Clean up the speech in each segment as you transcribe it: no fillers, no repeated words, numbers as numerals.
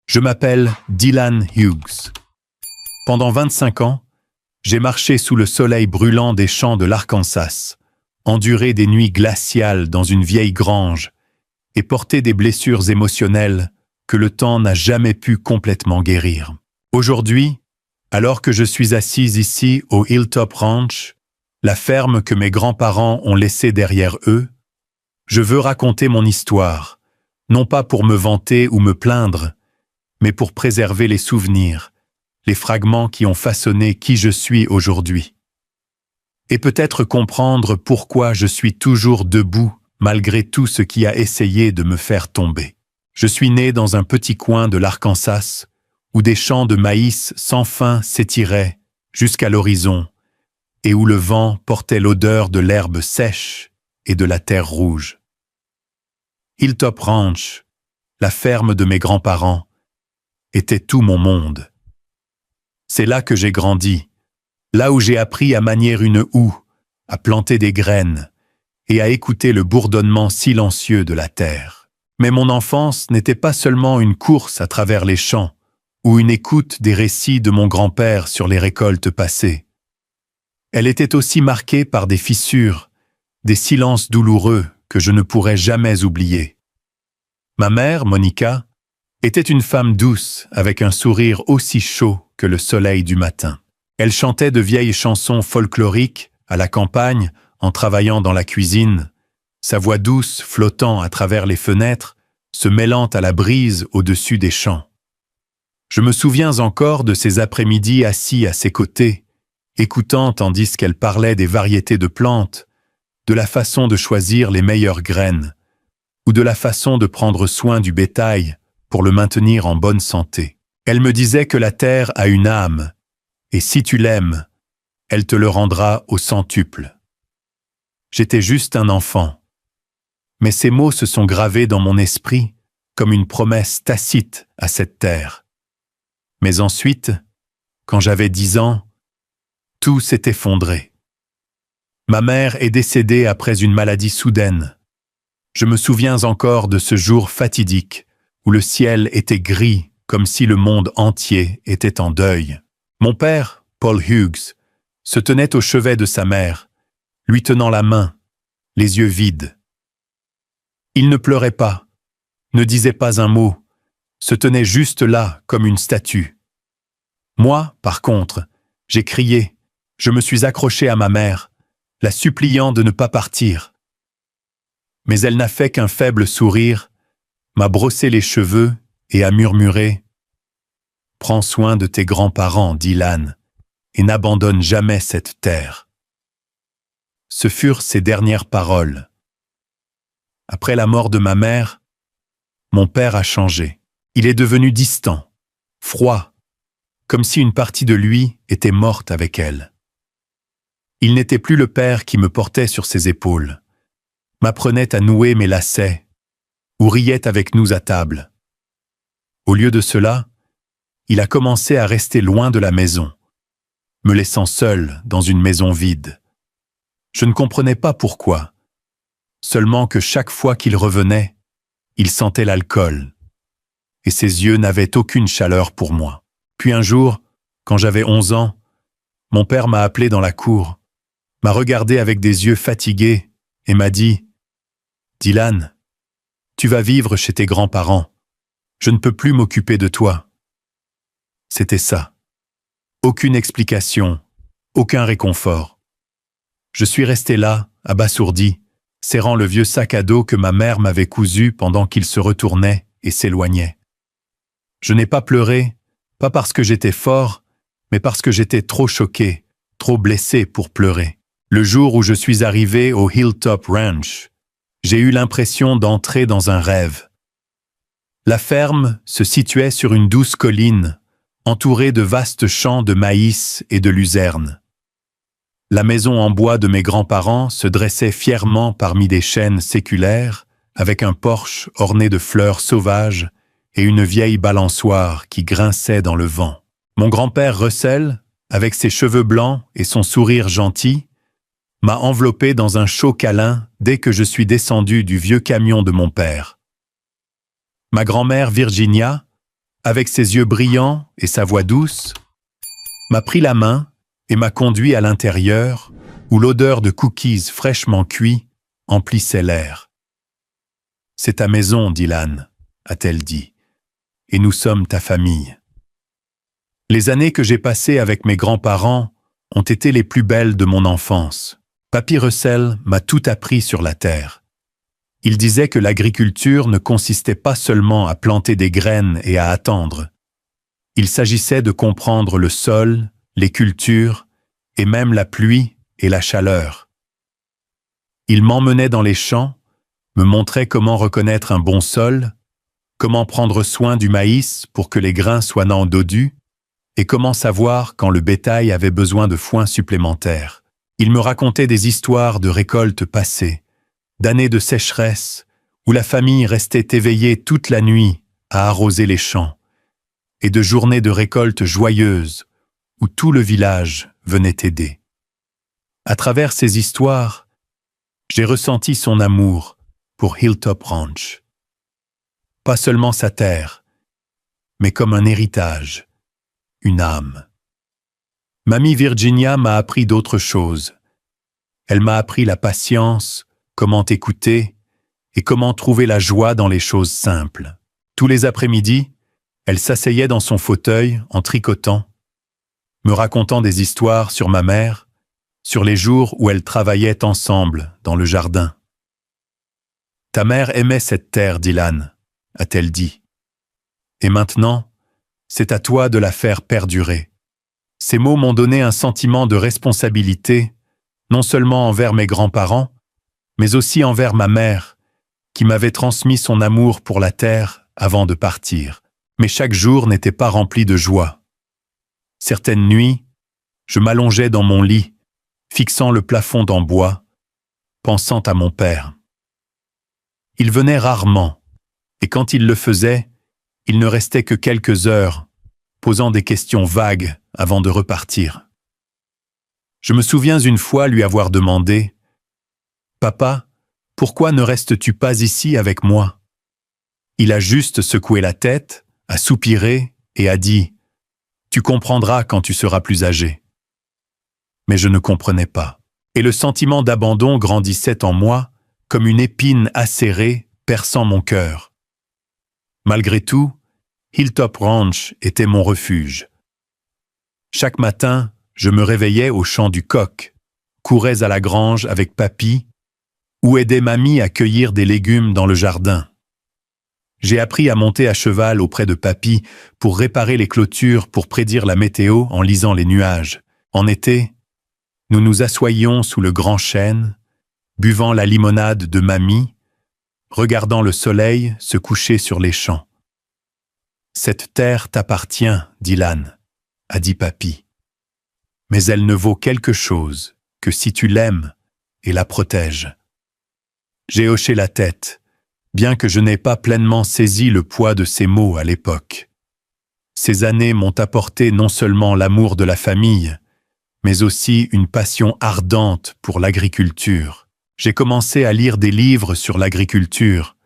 Je m'appelle Dylan Hughes. Pendant 25 ans, j'ai marché sous le soleil brûlant des champs de l'Arkansas, enduré des nuits glaciales dans une vieille grange et porté des blessures émotionnelles que le temps n'a jamais pu complètement guérir. Aujourd'hui, alors que je suis assise ici au Hilltop Ranch, la ferme que mes grands-parents ont laissée derrière eux, je veux raconter mon histoire, non pas pour me vanter ou me plaindre, mais pour préserver les souvenirs, les fragments qui ont façonné qui je suis aujourd'hui. Et peut-être comprendre pourquoi je suis toujours debout malgré tout ce qui a essayé de me faire tomber. Je suis né dans un petit coin de l'Arkansas où des champs de maïs sans fin s'étiraient jusqu'à l'horizon et où le vent portait l'odeur de l'herbe sèche et de la terre rouge. Hilltop Ranch, la ferme de mes grands-parents, était tout mon monde. C'est là que j'ai grandi, là où j'ai appris à manier une houe, à planter des graines et à écouter le bourdonnement silencieux de la terre. Mais mon enfance n'était pas seulement une course à travers les champs ou une écoute des récits de mon grand-père sur les récoltes passées. Elle était aussi marquée par des fissures, des silences douloureux que je ne pourrais jamais oublier. Ma mère, Monica, était une femme douce avec un sourire aussi chaud que le soleil du matin. Elle chantait de vieilles chansons folkloriques à la campagne en travaillant dans la cuisine, sa voix douce flottant à travers les fenêtres, se mêlant à la brise au-dessus des champs. Je me souviens encore de ces après-midi assis à ses côtés, écoutant tandis qu'elle parlait des variétés de plantes, de la façon de choisir les meilleures graines, ou de la façon de prendre soin du bétail pour le maintenir en bonne santé. Elle me disait que la terre a une âme, et si tu l'aimes, elle te le rendra au centuple. J'étais juste un enfant, mais ces mots se sont gravés dans mon esprit comme une promesse tacite à cette terre. Mais ensuite, quand j'avais 10 ans, tout s'est effondré. Ma mère est décédée après une maladie soudaine. Je me souviens encore de ce jour fatidique où le ciel était gris comme si le monde entier était en deuil. Mon père, Paul Hughes, se tenait au chevet de sa mère, lui tenant la main, les yeux vides. Il ne pleurait pas, ne disait pas un mot, se tenait juste là comme une statue. Moi, par contre, j'ai crié, je me suis accroché à ma mère, la suppliant de ne pas partir. Mais elle n'a fait qu'un faible sourire, m'a brossé les cheveux et a murmuré « Prends soin de tes grands-parents, Dylan, et n'abandonne jamais cette terre. » Ce furent ses dernières paroles. Après la mort de ma mère, mon père a changé. Il est devenu distant, froid, comme si une partie de lui était morte avec elle. Il n'était plus le père qui me portait sur ses épaules, m'apprenait à nouer mes lacets, ou riait avec nous à table. Au lieu de cela, il a commencé à rester loin de la maison, me laissant seul dans une maison vide. Je ne comprenais pas pourquoi, seulement que chaque fois qu'il revenait, il sentait l'alcool, et ses yeux n'avaient aucune chaleur pour moi. Puis un jour, quand j'avais 11 ans, mon père m'a appelé dans la cour, m'a regardé avec des yeux fatigués et m'a dit « Dylan, tu vas vivre chez tes grands-parents. Je ne peux plus m'occuper de toi. » C'était ça. Aucune explication, aucun réconfort. Je suis resté là, abasourdi, serrant le vieux sac à dos que ma mère m'avait cousu pendant qu'il se retournait et s'éloignait. Je n'ai pas pleuré, pas parce que j'étais fort, mais parce que j'étais trop choqué, trop blessé pour pleurer. Le jour où je suis arrivé au Hilltop Ranch, j'ai eu l'impression d'entrer dans un rêve. La ferme se situait sur une douce colline, entourée de vastes champs de maïs et de luzerne. La maison en bois de mes grands-parents se dressait fièrement parmi des chênes séculaires, avec un porche orné de fleurs sauvages et une vieille balançoire qui grinçait dans le vent. Mon grand-père Russell, avec ses cheveux blancs et son sourire gentil, m'a enveloppé dans un chaud câlin dès que je suis descendu du vieux camion de mon père. Ma grand-mère Virginia, avec ses yeux brillants et sa voix douce, m'a pris la main et m'a conduit à l'intérieur, où l'odeur de cookies fraîchement cuits emplissait l'air. « C'est ta maison, Dylan, a-t-elle dit, et nous sommes ta famille. » Les années que j'ai passées avec mes grands-parents ont été les plus belles de mon enfance. Papy Russell m'a tout appris sur la terre. Il disait que l'agriculture ne consistait pas seulement à planter des graines et à attendre. Il s'agissait de comprendre le sol, les cultures, et même la pluie et la chaleur. Il m'emmenait dans les champs, me montrait comment reconnaître un bon sol, comment prendre soin du maïs pour que les grains soient nants dodus, et comment savoir quand le bétail avait besoin de foin supplémentaire. Il me racontait des histoires de récoltes passées, d'années de sécheresse, où la famille restait éveillée toute la nuit à arroser les champs, et de journées de récoltes joyeuses, où tout le village venait aider. À travers ces histoires, j'ai ressenti son amour pour Hilltop Ranch. Pas seulement sa terre, mais comme un héritage, une âme. Mamie Virginia m'a appris d'autres choses. Elle m'a appris la patience, comment écouter et comment trouver la joie dans les choses simples. Tous les après-midi, elle s'asseyait dans son fauteuil en tricotant, me racontant des histoires sur ma mère, sur les jours où elles travaillaient ensemble dans le jardin. « Ta mère aimait cette terre, Dylan, a-t-elle dit. Et maintenant, c'est à toi de la faire perdurer. » Ces mots m'ont donné un sentiment de responsabilité, non seulement envers mes grands-parents, mais aussi envers ma mère, qui m'avait transmis son amour pour la terre avant de partir. Mais chaque jour n'était pas rempli de joie. Certaines nuits, je m'allongeais dans mon lit, fixant le plafond en bois, pensant à mon père. Il venait rarement, et quand il le faisait, il ne restait que quelques heures, posant des questions vagues avant de repartir. Je me souviens une fois lui avoir demandé « Papa, pourquoi ne restes-tu pas ici avec moi ?» Il a juste secoué la tête, a soupiré et a dit « Tu comprendras quand tu seras plus âgé. » Mais je ne comprenais pas. Et le sentiment d'abandon grandissait en moi comme une épine acérée perçant mon cœur. Malgré tout, Hilltop Ranch était mon refuge. Chaque matin, je me réveillais au chant du coq, courais à la grange avec papy, ou aidais mamie à cueillir des légumes dans le jardin. J'ai appris à monter à cheval auprès de papy pour réparer les clôtures pour prédire la météo en lisant les nuages. En été, nous nous assoyions sous le grand chêne, buvant la limonade de mamie, regardant le soleil se coucher sur les champs. « Cette terre t'appartient, Dylan, » a dit papy. « Mais elle ne vaut quelque chose que si tu l'aimes et la protèges. » J'ai hoché la tête, bien que je n'ai pas pleinement saisi le poids de ces mots à l'époque. Ces années m'ont apporté non seulement l'amour de la famille, mais aussi une passion ardente pour l'agriculture. J'ai commencé à lire des livres sur l'agriculture,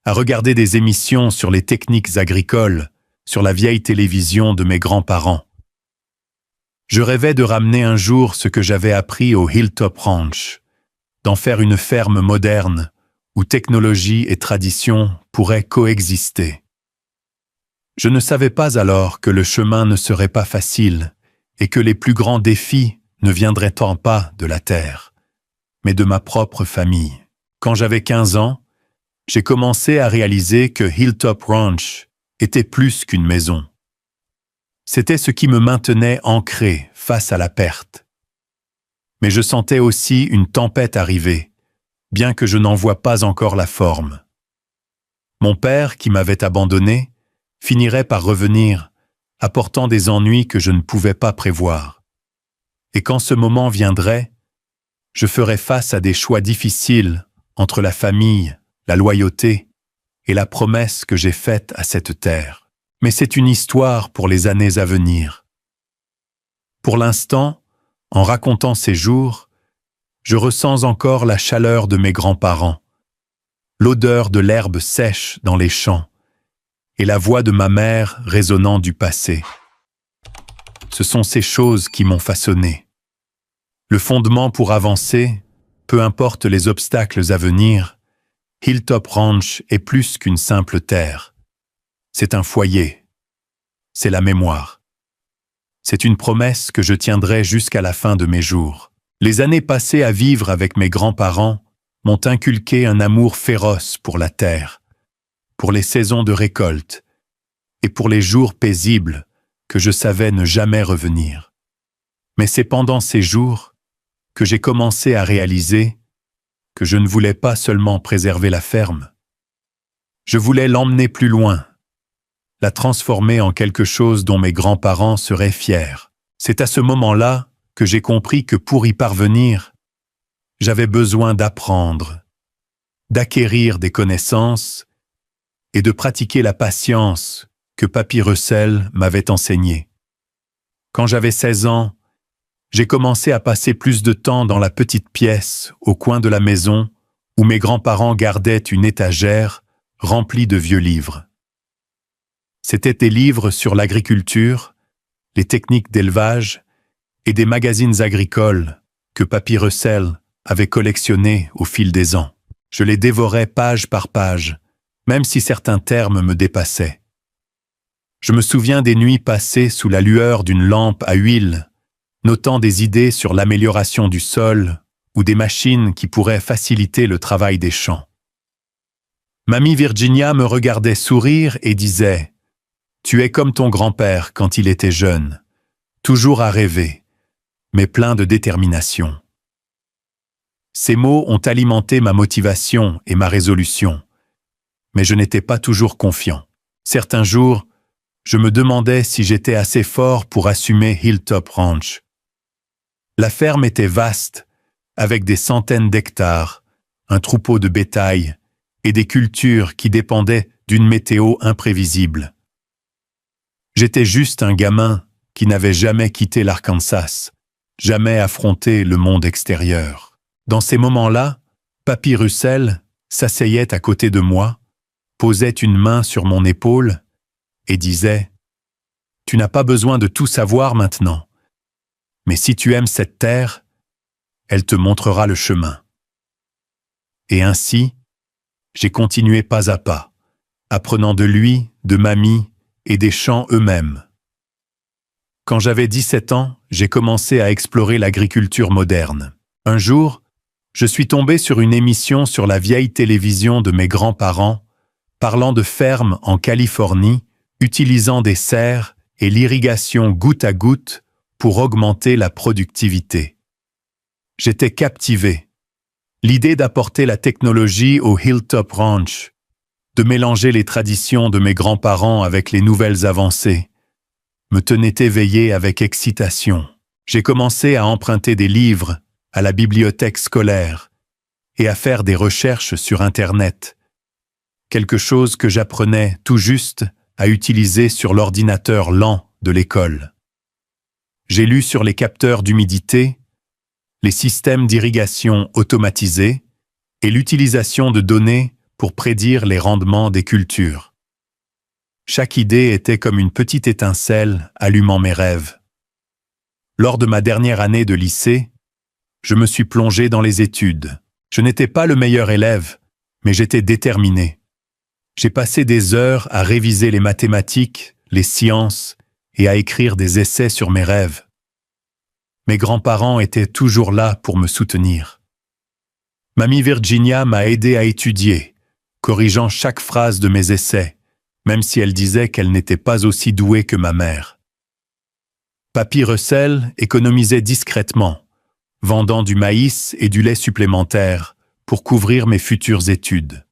à regarder des émissions sur les techniques agricoles, sur la vieille télévision de mes grands-parents. Je rêvais de ramener un jour ce que j'avais appris au Hilltop Ranch, d'en faire une ferme moderne où technologie et tradition pourraient coexister. Je ne savais pas alors que le chemin ne serait pas facile et que les plus grands défis ne viendraient tant pas de la terre, mais de ma propre famille. Quand j'avais 15 ans, j'ai commencé à réaliser que Hilltop Ranch était plus qu'une maison. C'était ce qui me maintenait ancré face à la perte. Mais je sentais aussi une tempête arriver, bien que je n'en vois pas encore la forme. Mon père, qui m'avait abandonné, finirait par revenir, apportant des ennuis que je ne pouvais pas prévoir. Et quand ce moment viendrait, je ferais face à des choix difficiles entre la famille, la loyauté et la promesse que j'ai faite à cette terre. Mais c'est une histoire pour les années à venir. Pour l'instant, en racontant ces jours, je ressens encore la chaleur de mes grands-parents, l'odeur de l'herbe sèche dans les champs et la voix de ma mère résonnant du passé. Ce sont ces choses qui m'ont façonné. Le fondement pour avancer, peu importe les obstacles à venir, Hilltop Ranch est plus qu'une simple terre. C'est un foyer. C'est la mémoire. C'est une promesse que je tiendrai jusqu'à la fin de mes jours. Les années passées à vivre avec mes grands-parents m'ont inculqué un amour féroce pour la terre, pour les saisons de récolte et pour les jours paisibles que je savais ne jamais revenir. Mais c'est pendant ces jours que j'ai commencé à réaliser que je ne voulais pas seulement préserver la ferme. Je voulais l'emmener plus loin, la transformer en quelque chose dont mes grands-parents seraient fiers. C'est à ce moment-là que j'ai compris que pour y parvenir, j'avais besoin d'apprendre, d'acquérir des connaissances et de pratiquer la patience que Papy Russell m'avait enseignée. Quand j'avais 16 ans, j'ai commencé à passer plus de temps dans la petite pièce au coin de la maison où mes grands-parents gardaient une étagère remplie de vieux livres. C'étaient des livres sur l'agriculture, les techniques d'élevage et des magazines agricoles que Papy Russell avait collectionnés au fil des ans. Je les dévorais page par page, même si certains termes me dépassaient. Je me souviens des nuits passées sous la lueur d'une lampe à huile, notant des idées sur l'amélioration du sol ou des machines qui pourraient faciliter le travail des champs. Mamie Virginia me regardait sourire et disait « Tu es comme ton grand-père quand il était jeune, toujours à rêver, mais plein de détermination. » Ces mots ont alimenté ma motivation et ma résolution, mais je n'étais pas toujours confiant. Certains jours, je me demandais si j'étais assez fort pour assumer Hilltop Ranch. La ferme était vaste, avec des centaines d'hectares, un troupeau de bétail et des cultures qui dépendaient d'une météo imprévisible. J'étais juste un gamin qui n'avait jamais quitté l'Arkansas, jamais affronté le monde extérieur. Dans ces moments-là, Papy Russell s'asseyait à côté de moi, posait une main sur mon épaule et disait « Tu n'as pas besoin de tout savoir maintenant, mais si tu aimes cette terre, elle te montrera le chemin. » Et ainsi, j'ai continué pas à pas, apprenant de lui, de mamie et des champs eux-mêmes. Quand j'avais 17 ans, j'ai commencé à explorer l'agriculture moderne. Un jour, je suis tombé sur une émission sur la vieille télévision de mes grands-parents, parlant de fermes en Californie, utilisant des serres et l'irrigation goutte à goutte pour augmenter la productivité. J'étais captivé. L'idée d'apporter la technologie au Hilltop Ranch, de mélanger les traditions de mes grands-parents avec les nouvelles avancées, me tenait éveillé avec excitation. J'ai commencé à emprunter des livres à la bibliothèque scolaire et à faire des recherches sur Internet, quelque chose que j'apprenais tout juste à utiliser sur l'ordinateur lent de l'école. J'ai lu sur les capteurs d'humidité, les systèmes d'irrigation automatisés et l'utilisation de données pour prédire les rendements des cultures. Chaque idée était comme une petite étincelle allumant mes rêves. Lors de ma dernière année de lycée, je me suis plongé dans les études. Je n'étais pas le meilleur élève, mais j'étais déterminé. J'ai passé des heures à réviser les mathématiques, les sciences et à écrire des essais sur mes rêves. Mes grands-parents étaient toujours là pour me soutenir. Mamie Virginia m'a aidé à étudier, corrigeant chaque phrase de mes essais, même si elle disait qu'elle n'était pas aussi douée que ma mère. Papy Russell économisait discrètement, vendant du maïs et du lait supplémentaire pour couvrir mes futures études.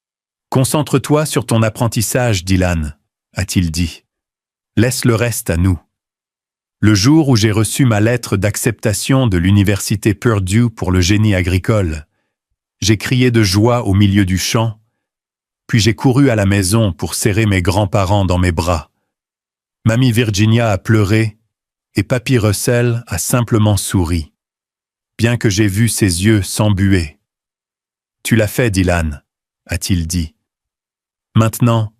« Concentre-toi sur ton apprentissage, Dylan, » a-t-il dit. « Laisse le reste à nous. » Le jour où j'ai reçu ma lettre d'acceptation de l'université Purdue pour le génie agricole, j'ai crié de joie au milieu du champ, puis j'ai couru à la maison pour serrer mes grands-parents dans mes bras. Mamie Virginia a pleuré et Papy Russell a simplement souri, bien que j'ai vu ses yeux s'embuer. « Tu l'as fait, Dylan, » a-t-il dit. « Maintenant,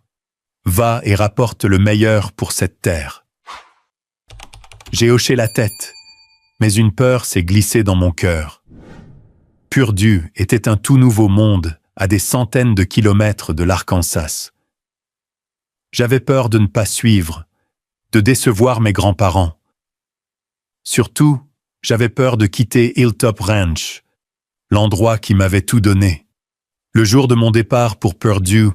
Va et rapporte le meilleur pour cette terre. » J'ai hoché la tête, mais une peur s'est glissée dans mon cœur. Purdue était un tout nouveau monde à des centaines de kilomètres de l'Arkansas. J'avais peur de ne pas suivre, de décevoir mes grands-parents. Surtout, j'avais peur de quitter Hilltop Ranch, l'endroit qui m'avait tout donné. Le jour de mon départ pour Purdue,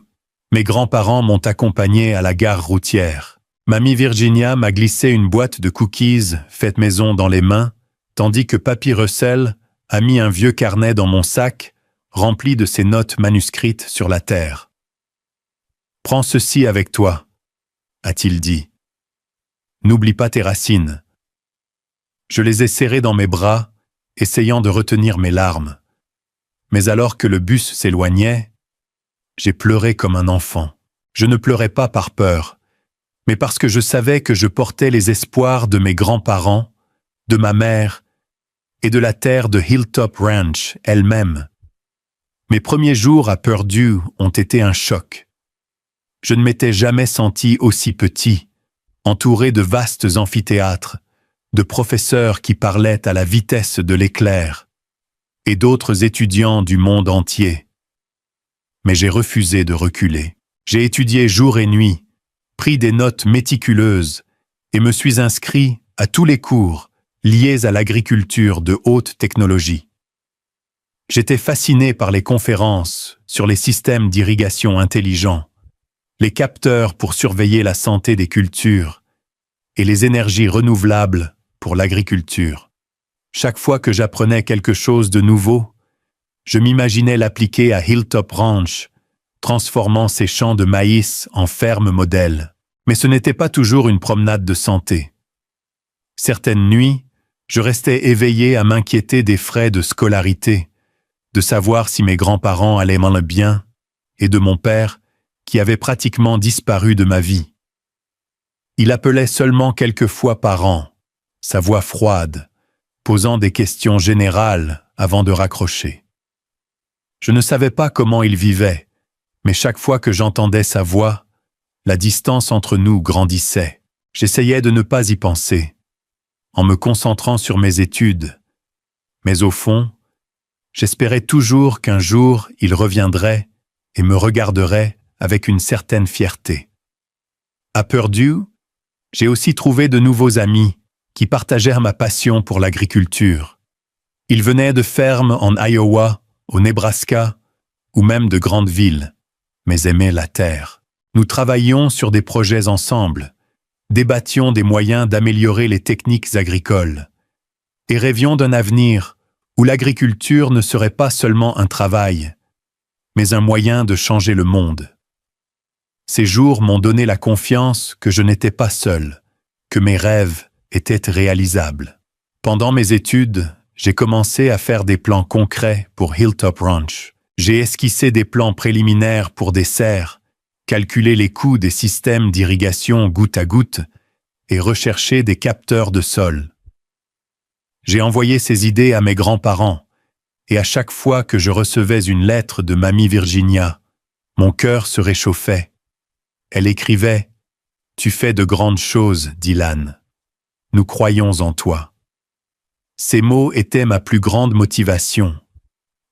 mes grands-parents m'ont accompagné à la gare routière. Mamie Virginia m'a glissé une boîte de cookies faite maison dans les mains, tandis que Papy Russell a mis un vieux carnet dans mon sac, rempli de ses notes manuscrites sur la terre. « Prends ceci avec toi, » a-t-il dit. « N'oublie pas tes racines. » Je les ai serrées dans mes bras, essayant de retenir mes larmes. Mais alors que le bus s'éloignait, j'ai pleuré comme un enfant. Je ne pleurais pas par peur, mais parce que je savais que je portais les espoirs de mes grands-parents, de ma mère et de la terre de Hilltop Ranch elle-même. Mes premiers jours à Purdue ont été un choc. Je ne m'étais jamais senti aussi petit, entouré de vastes amphithéâtres, de professeurs qui parlaient à la vitesse de l'éclair, et d'autres étudiants du monde entier. Mais j'ai refusé de reculer. J'ai étudié jour et nuit, pris des notes méticuleuses et me suis inscrit à tous les cours liés à l'agriculture de haute technologie. J'étais fasciné par les conférences sur les systèmes d'irrigation intelligents, les capteurs pour surveiller la santé des cultures et les énergies renouvelables pour l'agriculture. Chaque fois que j'apprenais quelque chose de nouveau, je m'imaginais l'appliquer à Hilltop Ranch, transformant ces champs de maïs en ferme modèle. Mais ce n'était pas toujours une promenade de santé. Certaines nuits, je restais éveillé à m'inquiéter des frais de scolarité, de savoir si mes grands-parents allaient m'en bien, et de mon père, qui avait pratiquement disparu de ma vie. Il appelait seulement quelques fois par an, sa voix froide, posant des questions générales avant de raccrocher. Je ne savais pas comment il vivait, mais chaque fois que j'entendais sa voix, la distance entre nous grandissait. J'essayais de ne pas y penser, en me concentrant sur mes études. Mais au fond, j'espérais toujours qu'un jour il reviendrait et me regarderait avec une certaine fierté. À Purdue, j'ai aussi trouvé de nouveaux amis qui partagèrent ma passion pour l'agriculture. Ils venaient de fermes en Iowa, au Nebraska, ou même de grandes villes, mais aimaient la terre. Nous travaillions sur des projets ensemble, débattions des moyens d'améliorer les techniques agricoles, et rêvions d'un avenir où l'agriculture ne serait pas seulement un travail, mais un moyen de changer le monde. Ces jours m'ont donné la confiance que je n'étais pas seul, que mes rêves étaient réalisables. Pendant mes études, j'ai commencé à faire des plans concrets pour Hilltop Ranch. J'ai esquissé des plans préliminaires pour des serres, calculé les coûts des systèmes d'irrigation goutte à goutte et recherché des capteurs de sol. J'ai envoyé ces idées à mes grands-parents, et à chaque fois que je recevais une lettre de Mamie Virginia, mon cœur se réchauffait. Elle écrivait « Tu fais de grandes choses, Dylan. Nous croyons en toi. » Ces mots étaient ma plus grande motivation,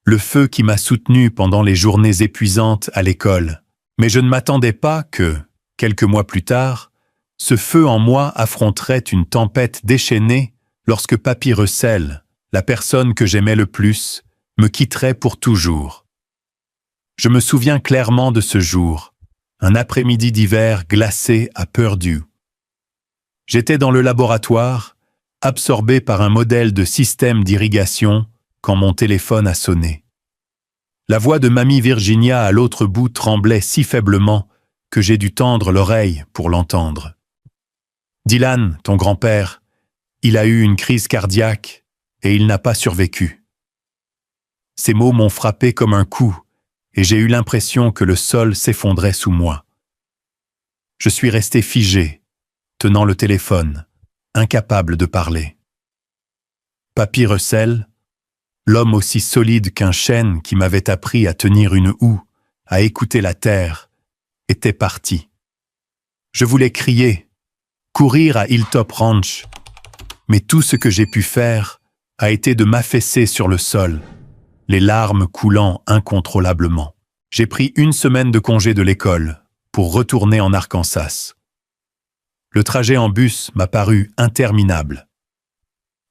le feu qui m'a soutenu pendant les journées épuisantes à l'école. Mais je ne m'attendais pas que, quelques mois plus tard, ce feu en moi affronterait une tempête déchaînée lorsque Papy Russell, la personne que j'aimais le plus, me quitterait pour toujours. Je me souviens clairement de ce jour, un après-midi d'hiver glacé à Purdue. J'étais dans le laboratoire, absorbé par un modèle de système d'irrigation quand mon téléphone a sonné. La voix de Mamie Virginia à l'autre bout tremblait si faiblement que j'ai dû tendre l'oreille pour l'entendre. « Dylan, ton grand-père, il a eu une crise cardiaque et il n'a pas survécu. » Ces mots m'ont frappé comme un coup et j'ai eu l'impression que le sol s'effondrait sous moi. Je suis resté figé, tenant le téléphone, incapable de parler. Papy Russell, l'homme aussi solide qu'un chêne qui m'avait appris à tenir une houe, à écouter la terre, était parti. Je voulais crier, courir à Hilltop Ranch, mais tout ce que j'ai pu faire a été de m'affaisser sur le sol, les larmes coulant incontrôlablement. J'ai pris 1 semaine de congé de l'école pour retourner en Arkansas. Le trajet en bus m'a paru interminable.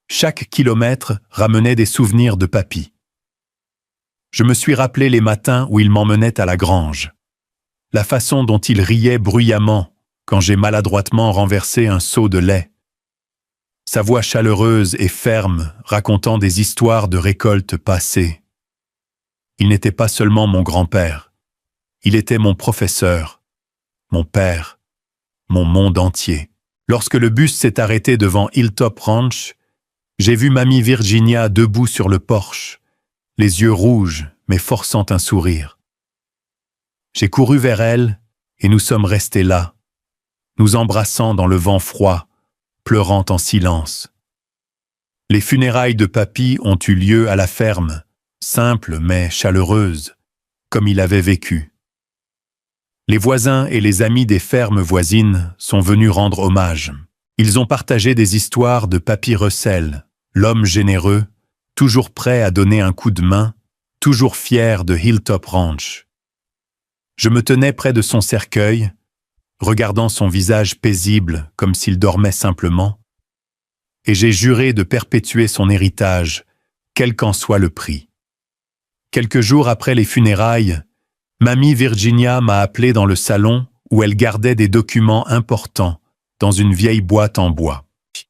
Chaque kilomètre ramenait des souvenirs de papy. Je me suis rappelé les matins où il m'emmenait à la grange, la façon dont il riait bruyamment quand j'ai maladroitement renversé un seau de lait, sa voix chaleureuse et ferme racontant des histoires de récoltes passées. Il n'était pas seulement mon grand-père, il était mon professeur, mon père, mon monde entier. Lorsque le bus s'est arrêté devant Hilltop Ranch, j'ai vu mamie Virginia debout sur le porche, les yeux rouges mais forçant un sourire. J'ai couru vers elle et nous sommes restés là, nous embrassant dans le vent froid, pleurant en silence. Les funérailles de papy ont eu lieu à la ferme, simples mais chaleureuses, comme il avait vécu. Les voisins et les amis des fermes voisines sont venus rendre hommage. Ils ont partagé des histoires de papy Russell, l'homme généreux, toujours prêt à donner un coup de main, toujours fier de Hilltop Ranch. Je me tenais près de son cercueil, regardant son visage paisible comme s'il dormait simplement, et j'ai juré de perpétuer son héritage, quel qu'en soit le prix. Quelques jours après les funérailles, mamie Virginia m'a appelé dans le salon où elle gardait des documents importants dans une vieille boîte en bois.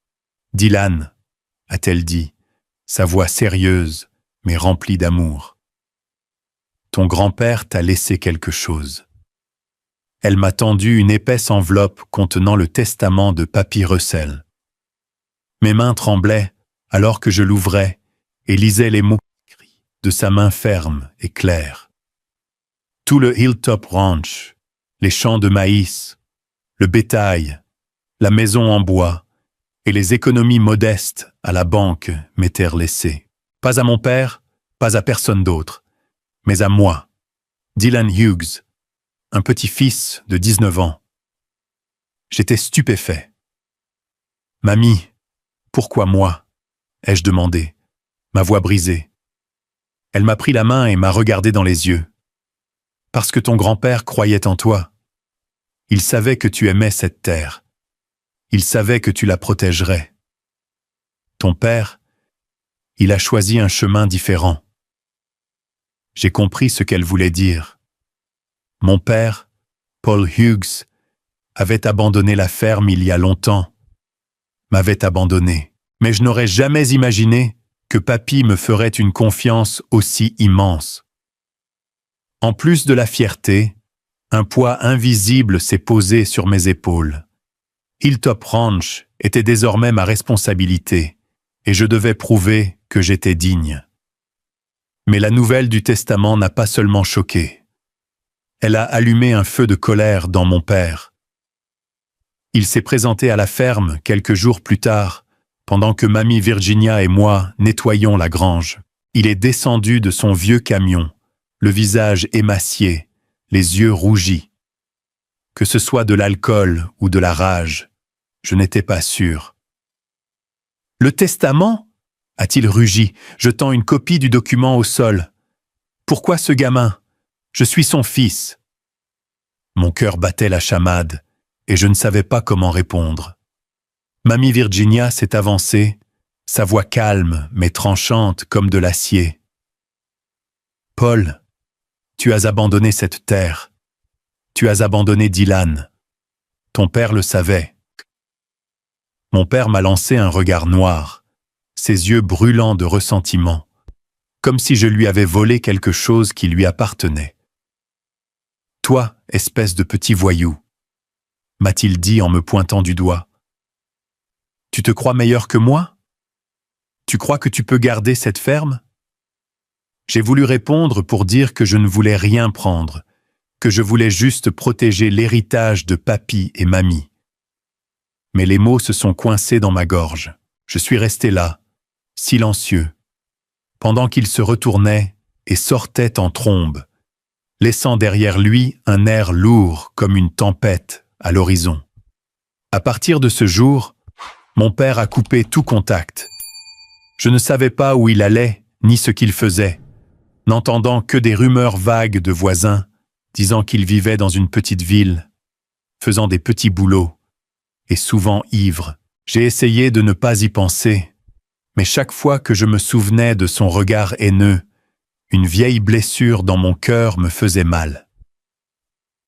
« Dylan », a-t-elle dit, sa voix sérieuse mais remplie d'amour. « Ton grand-père t'a laissé quelque chose. » Elle m'a tendu une épaisse enveloppe contenant le testament de papy Russell. Mes mains tremblaient alors que je l'ouvrais et lisais les mots de sa main ferme et claire. Tout le Hilltop Ranch, les champs de maïs, le bétail, la maison en bois et les économies modestes à la banque m'étaient laissées. Pas à mon père, pas à personne d'autre, mais à moi, Dylan Hughes, un petit-fils de 19 ans. J'étais stupéfait. « Mamie, pourquoi moi ?» ai-je demandé, ma voix brisée. Elle m'a pris la main et m'a regardé dans les yeux. « Parce que ton grand-père croyait en toi. Il savait que tu aimais cette terre. Il savait que tu la protégerais. Ton père, il a choisi un chemin différent. » J'ai compris ce qu'elle voulait dire. Mon père, Paul Hughes, avait abandonné la ferme il y a longtemps, m'avait abandonné. Mais je n'aurais jamais imaginé que papy me ferait une confiance aussi immense. En plus de la fierté, un poids invisible s'est posé sur mes épaules. Hilltop Ranch était désormais ma responsabilité, et je devais prouver que j'étais digne. Mais la nouvelle du testament n'a pas seulement choqué. Elle a allumé un feu de colère dans mon père. Il s'est présenté à la ferme quelques jours plus tard, pendant que mamie Virginia et moi nettoyions la grange. Il est descendu de son vieux camion, le visage émacié, les yeux rougis. Que ce soit de l'alcool ou de la rage, je n'étais pas sûr. « Le testament ?» a-t-il rugi, jetant une copie du document au sol. « Pourquoi ce gamin ? Je suis son fils. » Mon cœur battait la chamade, et je ne savais pas comment répondre. Mamie Virginia s'est avancée, sa voix calme mais tranchante comme de l'acier. « Paul, tu as abandonné cette terre. Tu as abandonné Dylan. Ton père le savait. » Mon père m'a lancé un regard noir, ses yeux brûlants de ressentiment, comme si je lui avais volé quelque chose qui lui appartenait. « Toi, espèce de petit voyou, » m'a-t-il dit en me pointant du doigt. « Tu te crois meilleur que moi ? Tu crois que tu peux garder cette ferme ?» J'ai voulu répondre pour dire que je ne voulais rien prendre, que je voulais juste protéger l'héritage de papy et mamie. Mais les mots se sont coincés dans ma gorge. Je suis resté là, silencieux, pendant qu'il se retournait et sortait en trombe, laissant derrière lui un air lourd comme une tempête à l'horizon. À partir de ce jour, mon père a coupé tout contact. Je ne savais pas où il allait, ni ce qu'il faisait, n'entendant que des rumeurs vagues de voisins, disant qu'il vivait dans une petite ville, faisant des petits boulots, et souvent ivre. J'ai essayé de ne pas y penser, mais chaque fois que je me souvenais de son regard haineux, une vieille blessure dans mon cœur me faisait mal.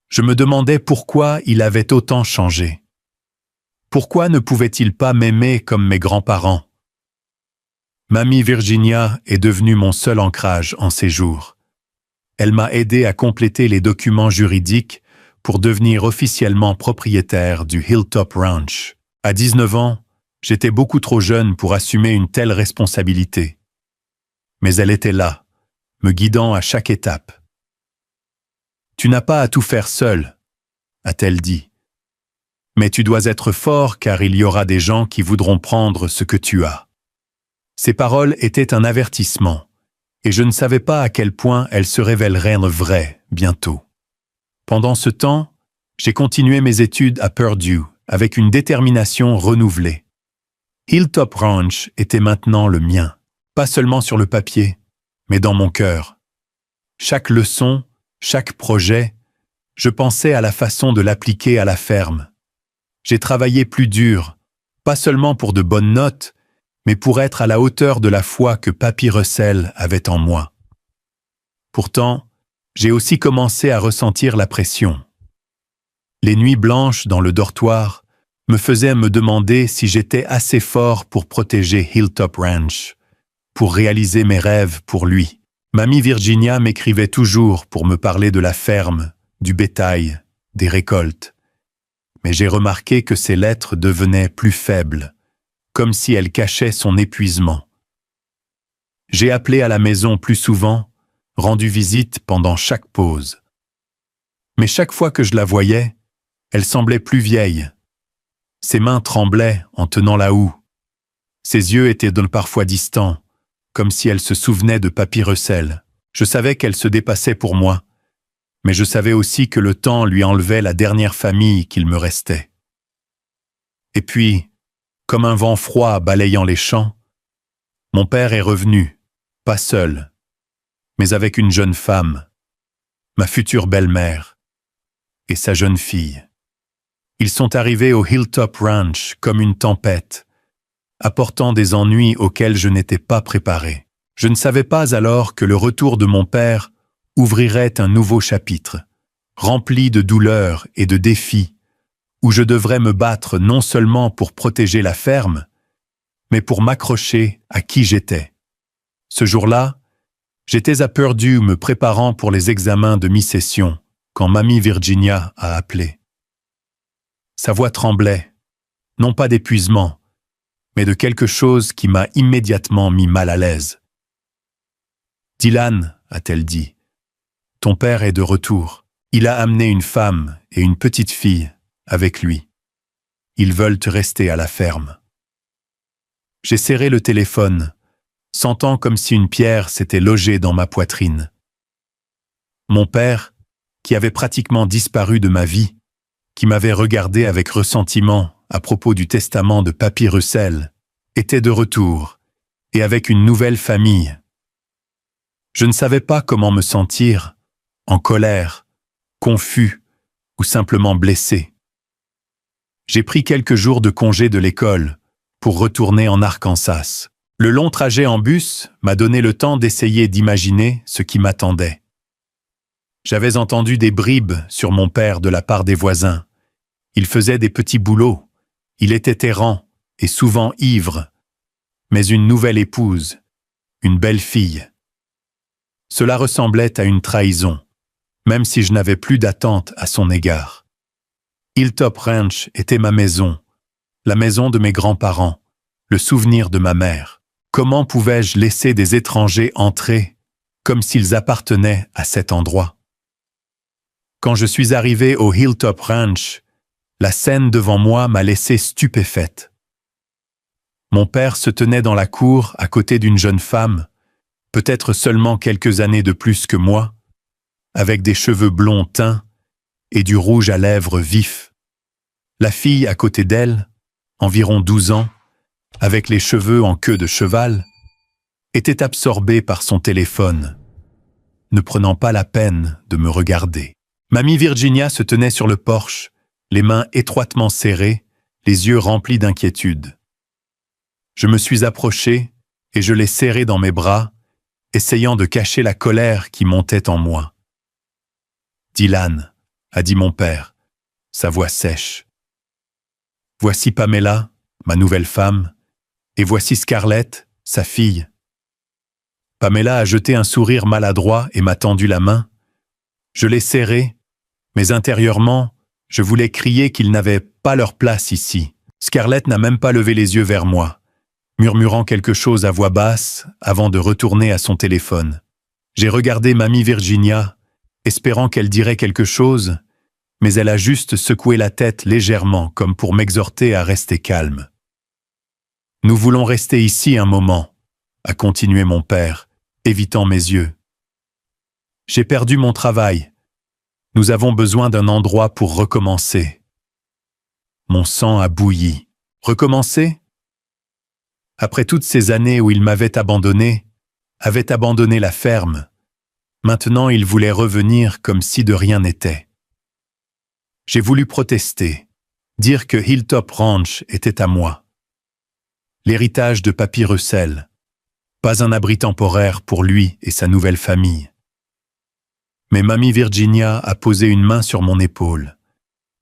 Je me demandais pourquoi il avait autant changé. Pourquoi ne pouvait-il pas m'aimer comme mes grands-parents? Mamie Virginia est devenue mon seul ancrage en ces jours. Elle m'a aidé à compléter les documents juridiques pour devenir officiellement propriétaire du Hilltop Ranch. À 19 ans, j'étais beaucoup trop jeune pour assumer une telle responsabilité. Mais elle était là, me guidant à chaque étape. « Tu n'as pas à tout faire seul, » a-t-elle dit. « Mais tu dois être fort car il y aura des gens qui voudront prendre ce que tu as. » Ces paroles étaient un avertissement, et je ne savais pas à quel point elles se révéleraient vraies bientôt. Pendant ce temps, j'ai continué mes études à Purdue avec une détermination renouvelée. Hilltop Ranch était maintenant le mien, pas seulement sur le papier, mais dans mon cœur. Chaque leçon, chaque projet, je pensais à la façon de l'appliquer à la ferme. J'ai travaillé plus dur, pas seulement pour de bonnes notes, mais pour être à la hauteur de la foi que Papy Russell avait en moi. Pourtant, j'ai aussi commencé à ressentir la pression. Les nuits blanches dans le dortoir me faisaient me demander si j'étais assez fort pour protéger Hilltop Ranch, pour réaliser mes rêves pour lui. Mamie Virginia m'écrivait toujours pour me parler de la ferme, du bétail, des récoltes. Mais j'ai remarqué que ces lettres devenaient plus faibles, comme si elle cachait son épuisement. J'ai appelé à la maison plus souvent, rendu visite pendant chaque pause. Mais chaque fois que je la voyais, elle semblait plus vieille. Ses mains tremblaient en tenant la houe. Ses yeux étaient donc parfois distants, comme si elle se souvenait de Papy Russell. Je savais qu'elle se dépassait pour moi, mais je savais aussi que le temps lui enlevait la dernière famille qu'il me restait. Et puis, comme un vent froid balayant les champs, mon père est revenu, pas seul, mais avec une jeune femme, ma future belle-mère, et sa jeune fille. Ils sont arrivés au Hilltop Ranch comme une tempête, apportant des ennuis auxquels je n'étais pas préparé. Je ne savais pas alors que le retour de mon père ouvrirait un nouveau chapitre, rempli de douleurs et de défis, où je devrais me battre non seulement pour protéger la ferme, mais pour m'accrocher à qui j'étais. Ce jour-là, j'étais à Purdue me préparant pour les examens de mi-session, quand Mamie Virginia a appelé. Sa voix tremblait, non pas d'épuisement, mais de quelque chose qui m'a immédiatement mis mal à l'aise. « Dylan, a-t-elle dit, ton père est de retour. Il a amené une femme et une petite fille avec lui. Ils veulent te rester à la ferme. » J'ai serré le téléphone, sentant comme si une pierre s'était logée dans ma poitrine. Mon père, qui avait pratiquement disparu de ma vie, qui m'avait regardé avec ressentiment à propos du testament de Papy Russell, était de retour, et avec une nouvelle famille. Je ne savais pas comment me sentir, en colère, confus ou simplement blessé. J'ai pris quelques jours de congé de l'école pour retourner en Arkansas. Le long trajet en bus m'a donné le temps d'essayer d'imaginer ce qui m'attendait. J'avais entendu des bribes sur mon père de la part des voisins. Il faisait des petits boulots. Il était errant et souvent ivre. Mais une nouvelle épouse, une belle fille. Cela ressemblait à une trahison, même si je n'avais plus d'attente à son égard. Hilltop Ranch était ma maison, la maison de mes grands-parents, le souvenir de ma mère. Comment pouvais-je laisser des étrangers entrer, comme s'ils appartenaient à cet endroit? Quand je suis arrivé au Hilltop Ranch, la scène devant moi m'a laissé stupéfaite. Mon père se tenait dans la cour à côté d'une jeune femme, peut-être seulement quelques années de plus que moi, avec des cheveux blonds teints et du rouge à lèvres vif. La fille à côté d'elle, environ 12 ans, avec les cheveux en queue de cheval, était absorbée par son téléphone, ne prenant pas la peine de me regarder. Mamie Virginia se tenait sur le porche, les mains étroitement serrées, les yeux remplis d'inquiétude. Je me suis approché et je l'ai serrée dans mes bras, essayant de cacher la colère qui montait en moi. « Dylan », a dit mon père, sa voix sèche. « Voici Pamela, ma nouvelle femme, et voici Scarlett, sa fille. » Pamela a jeté un sourire maladroit et m'a tendu la main. Je l'ai serrée, mais intérieurement, je voulais crier qu'ils n'avaient pas leur place ici. Scarlett n'a même pas levé les yeux vers moi, murmurant quelque chose à voix basse avant de retourner à son téléphone. J'ai regardé Mamie Virginia, espérant qu'elle dirait quelque chose, mais elle a juste secoué la tête légèrement comme pour m'exhorter à rester calme. « Nous voulons rester ici un moment », a continué mon père, évitant mes yeux. « J'ai perdu mon travail. Nous avons besoin d'un endroit pour recommencer. » Mon sang a bouilli. Recommencer ? Après toutes ces années où il m'avait abandonné la ferme, maintenant il voulait revenir comme si de rien n'était. J'ai voulu protester, dire que Hilltop Ranch était à moi. L'héritage de Papy Russell, pas un abri temporaire pour lui et sa nouvelle famille. Mais Mamie Virginia a posé une main sur mon épaule,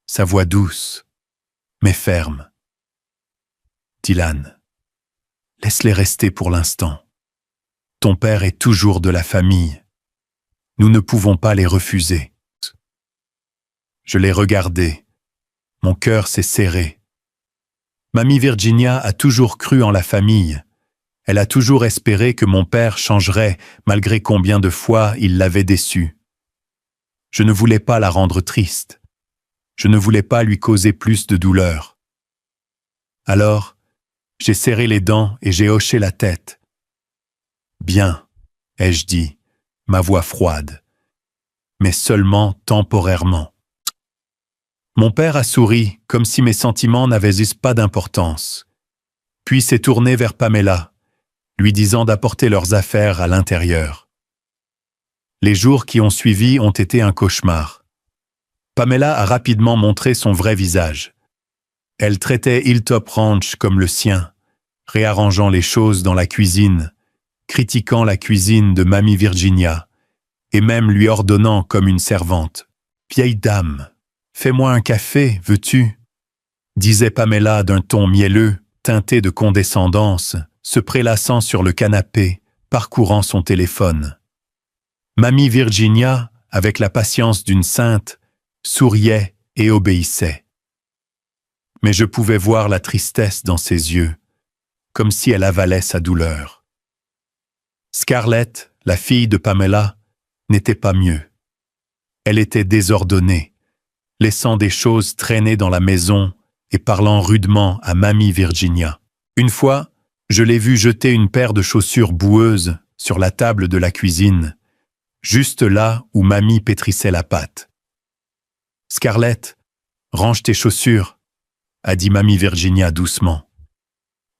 sa voix douce, mais ferme. « Dylan, laisse-les rester pour l'instant. Ton père est toujours de la famille. Nous ne pouvons pas les refuser. » Je l'ai regardé. Mon cœur s'est serré. Mamie Virginia a toujours cru en la famille. Elle a toujours espéré que mon père changerait malgré combien de fois il l'avait déçu. Je ne voulais pas la rendre triste. Je ne voulais pas lui causer plus de douleur. Alors, j'ai serré les dents et j'ai hoché la tête. « Bien », ai-je dit, ma voix froide, mais seulement temporairement. Mon père a souri, comme si mes sentiments n'avaient eu pas d'importance, puis s'est tourné vers Pamela, lui disant d'apporter leurs affaires à l'intérieur. Les jours qui ont suivi ont été un cauchemar. Pamela a rapidement montré son vrai visage. Elle traitait Hilltop Ranch comme le sien, réarrangeant les choses dans la cuisine, critiquant la cuisine de Mamie Virginia, et même lui ordonnant comme une servante. « Vieille dame, fais-moi un café, veux-tu » disait Pamela d'un ton mielleux, teinté de condescendance, se prélassant sur le canapé, parcourant son téléphone. Mamie Virginia, avec la patience d'une sainte, souriait et obéissait. Mais je pouvais voir la tristesse dans ses yeux, comme si elle avalait sa douleur. Scarlett, la fille de Pamela, n'était pas mieux. Elle était désordonnée, laissant des choses traîner dans la maison et parlant rudement à Mamie Virginia. Une fois, je l'ai vue jeter une paire de chaussures boueuses sur la table de la cuisine, juste là où Mamie pétrissait la pâte. « Scarlett, range tes chaussures », a dit Mamie Virginia doucement.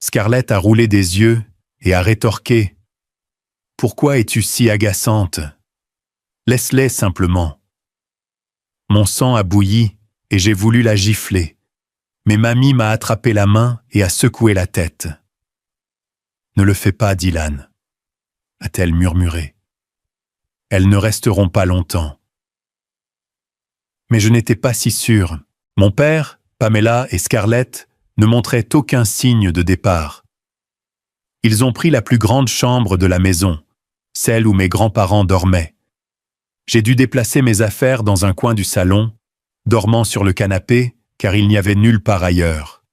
Scarlett a roulé des yeux et a rétorqué. « Pourquoi es-tu si agaçante? Laisse-les simplement. » Mon sang a bouilli et j'ai voulu la gifler, mais Mamie m'a attrapé la main et a secoué la tête. « Ne le fais pas, Dylan, » a-t-elle murmuré. « Elles ne resteront pas longtemps. » Mais je n'étais pas si sûr. Mon père, Pamela et Scarlett ne montraient aucun signe de départ. Ils ont pris la plus grande chambre de la maison, celle où mes grands-parents dormaient. J'ai dû déplacer mes affaires dans un coin du salon, dormant sur le canapé, car il n'y avait nulle part ailleurs.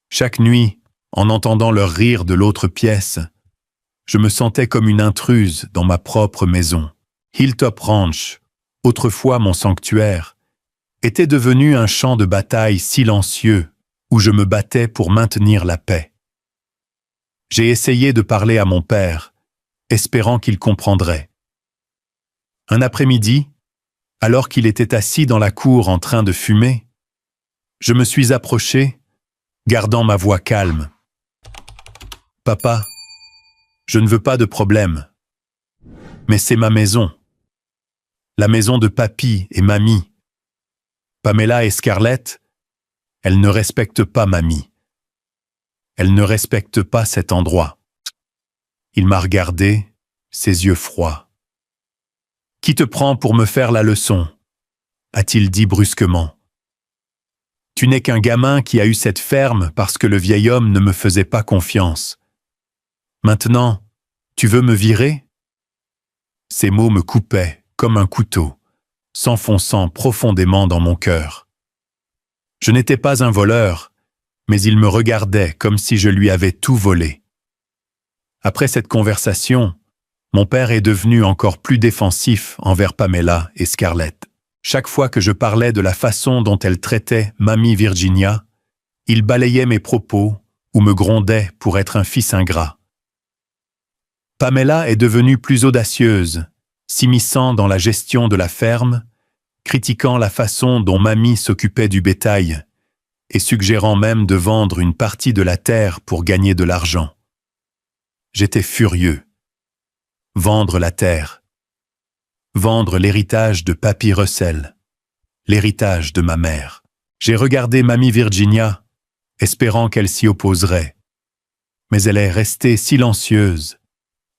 Chaque nuit, en entendant leur rire de l'autre pièce, je me sentais comme une intruse dans ma propre maison. Hilltop Ranch, autrefois mon sanctuaire, était devenu un champ de bataille silencieux où je me battais pour maintenir la paix. J'ai essayé de parler à mon père, espérant qu'il comprendrait. Un après-midi, alors qu'il était assis dans la cour en train de fumer, Je me suis approché, gardant ma voix calme. « Papa, je ne veux pas de problème. Mais c'est ma maison. La maison de papy et mamie. Pamela et Scarlett, elles ne respectent pas mamie. Elles ne respectent pas cet endroit. » Il m'a regardé, ses yeux froids. « Qui te prend pour me faire la leçon ?» a-t-il dit brusquement. « Tu n'es qu'un gamin qui a eu cette ferme parce que le vieil homme ne me faisait pas confiance. Maintenant, tu veux me virer ?» Ces mots me coupaient comme un couteau, s'enfonçant profondément dans mon cœur. Je n'étais pas un voleur, mais il me regardait comme si je lui avais tout volé. Après cette conversation, mon père est devenu encore plus défensif envers Pamela et Scarlett. Chaque fois que je parlais de la façon dont elle traitait mamie Virginia, il balayait mes propos ou me grondait pour être un fils ingrat. Pamela est devenue plus audacieuse, s'immisçant dans la gestion de la ferme, critiquant la façon dont mamie s'occupait du bétail et suggérant même de vendre une partie de la terre pour gagner de l'argent. J'étais furieux. Vendre la terre. Vendre l'héritage de Papy Russell. L'héritage de ma mère. J'ai regardé mamie Virginia, espérant qu'elle s'y opposerait. Mais elle est restée silencieuse,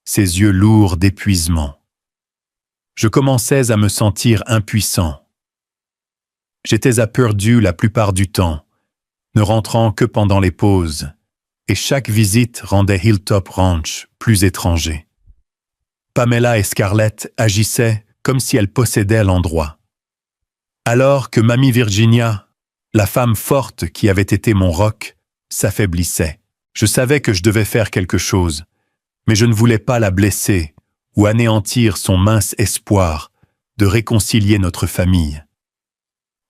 ses yeux lourds d'épuisement. Je commençais à me sentir impuissant. J'étais à Purdue la plupart du temps, ne rentrant que pendant les pauses, et chaque visite rendait Hilltop Ranch plus étranger. Pamela et Scarlett agissaient comme si elles possédaient l'endroit. Alors que mamie Virginia, la femme forte qui avait été mon roc, s'affaiblissait. Je savais que je devais faire quelque chose, mais je ne voulais pas la blesser ou anéantir son mince espoir de réconcilier notre famille.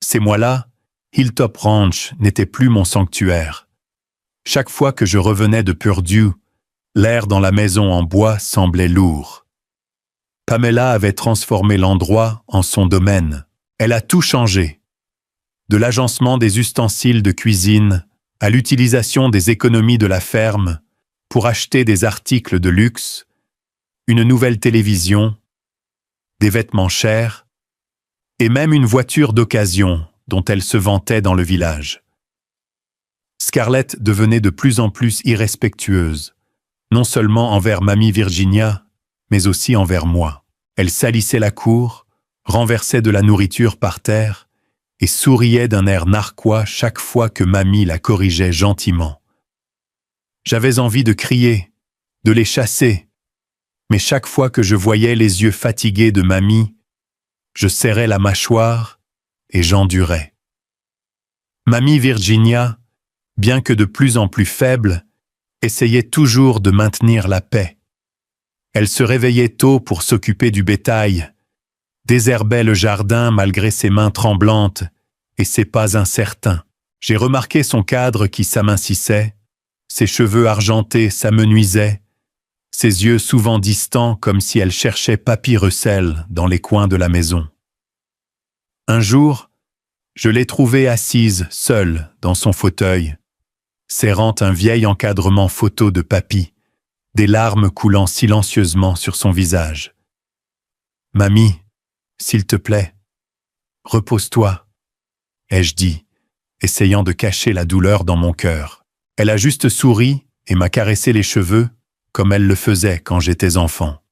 Ces mois-là, Hilltop Ranch n'était plus mon sanctuaire. Chaque fois que je revenais de Purdue, l'air dans la maison en bois semblait lourd. Pamela avait transformé l'endroit en son domaine. Elle a tout changé. De l'agencement des ustensiles de cuisine à l'utilisation des économies de la ferme pour acheter des articles de luxe, une nouvelle télévision, des vêtements chers et même une voiture d'occasion dont elle se vantait dans le village. Scarlett devenait de plus en plus irrespectueuse, non seulement envers mamie Virginia, mais aussi envers moi. Elle salissait la cour, renversait de la nourriture par terre et souriait d'un air narquois chaque fois que mamie la corrigeait gentiment. J'avais envie de crier, de les chasser, mais chaque fois que je voyais les yeux fatigués de mamie, je serrais la mâchoire et j'endurais. Mamie Virginia, bien que de plus en plus faible, essayait toujours de maintenir la paix. Elle se réveillait tôt pour s'occuper du bétail, désherbait le jardin malgré ses mains tremblantes et ses pas incertains. J'ai remarqué son cadre qui s'amincissait, ses cheveux argentés s'amenuisaient, ses yeux souvent distants comme si elle cherchait Papy Russell dans les coins de la maison. Un jour, je l'ai trouvée assise seule dans son fauteuil, serrant un vieil encadrement photo de papy, des larmes coulant silencieusement sur son visage. « Mamie, s'il te plaît, repose-toi, » ai-je dit, essayant de cacher la douleur dans mon cœur. Elle a juste souri et m'a caressé les cheveux, comme elle le faisait quand j'étais enfant.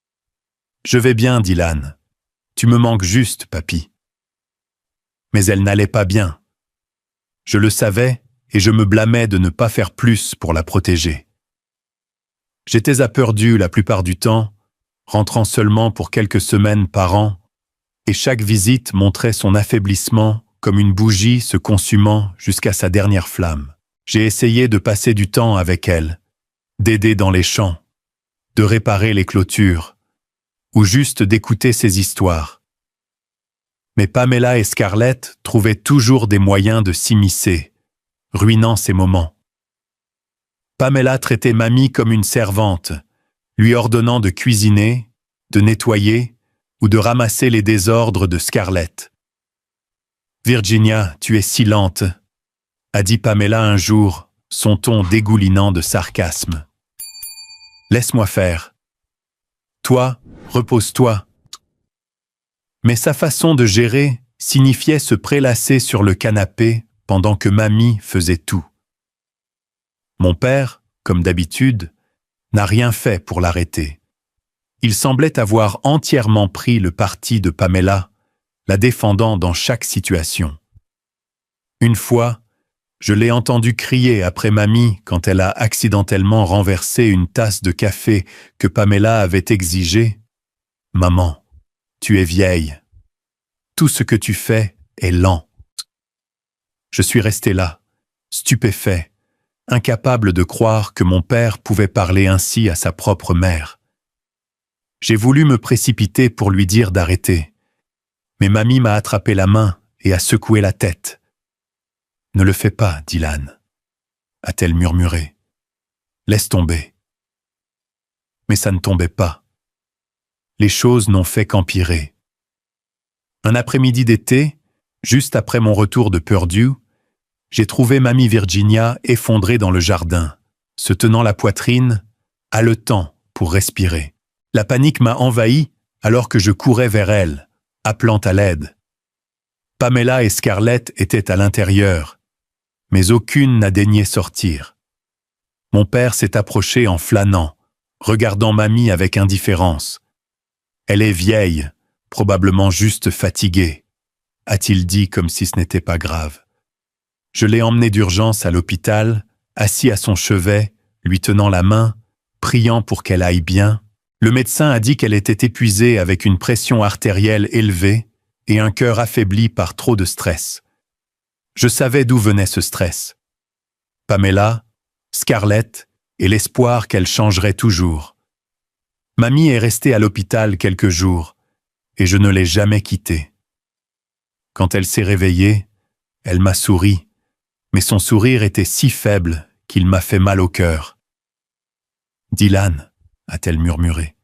« Je vais bien, Dylan. Tu me manques juste, papy. » Mais elle n'allait pas bien. Je le savais et je me blâmais de ne pas faire plus pour la protéger. J'étais à Purdue la plupart du temps, rentrant seulement pour quelques semaines par an, et chaque visite montrait son affaiblissement comme une bougie se consumant jusqu'à sa dernière flamme. J'ai essayé de passer du temps avec elle, d'aider dans les champs, de réparer les clôtures, ou juste d'écouter ses histoires. Mais Pamela et Scarlett trouvaient toujours des moyens de s'immiscer, ruinant ces moments. Pamela traitait mamie comme une servante, lui ordonnant de cuisiner, de nettoyer ou de ramasser les désordres de Scarlett. Virginia, tu es si lente, a dit Pamela un jour, son ton dégoulinant de sarcasme. Laisse-moi faire. Toi, repose-toi. Mais sa façon de gérer signifiait se prélasser sur le canapé pendant que mamie faisait tout. Mon père, comme d'habitude, n'a rien fait pour l'arrêter. Il semblait avoir entièrement pris le parti de Pamela, la défendant dans chaque situation. Une fois, je l'ai entendu crier après mamie quand elle a accidentellement renversé une tasse de café que Pamela avait exigée. « Maman, tu es vieille. Tout ce que tu fais est lent. » Je suis resté là, stupéfait, incapable de croire que mon père pouvait parler ainsi à sa propre mère. J'ai voulu me précipiter pour lui dire d'arrêter, mais mamie m'a attrapé la main et a secoué la tête. « Ne le fais pas, Dylan, » a-t-elle murmuré. « Laisse tomber. » Mais ça ne tombait pas. Les choses n'ont fait qu'empirer. Un après-midi d'été, juste après mon retour de Purdue, j'ai trouvé mamie Virginia effondrée dans le jardin, se tenant la poitrine, haletant pour respirer. La panique m'a envahi alors que je courais vers elle, appelant à l'aide. Pamela et Scarlett étaient à l'intérieur, mais aucune n'a daigné sortir. Mon père s'est approché en flânant, regardant mamie avec indifférence. « Elle est vieille, probablement juste fatiguée », a-t-il dit comme si ce n'était pas grave. Je l'ai emmenée d'urgence à l'hôpital, assis à son chevet, lui tenant la main, priant pour qu'elle aille bien. Le médecin a dit qu'elle était épuisée avec une pression artérielle élevée et un cœur affaibli par trop de stress. Je savais d'où venait ce stress. Pamela, Scarlett et l'espoir qu'elle changerait toujours. Mamie est restée à l'hôpital quelques jours et je ne l'ai jamais quittée. Quand elle s'est réveillée, elle m'a souri, mais son sourire était si faible qu'il m'a fait mal au cœur. « Dylan, » a-t-elle murmuré,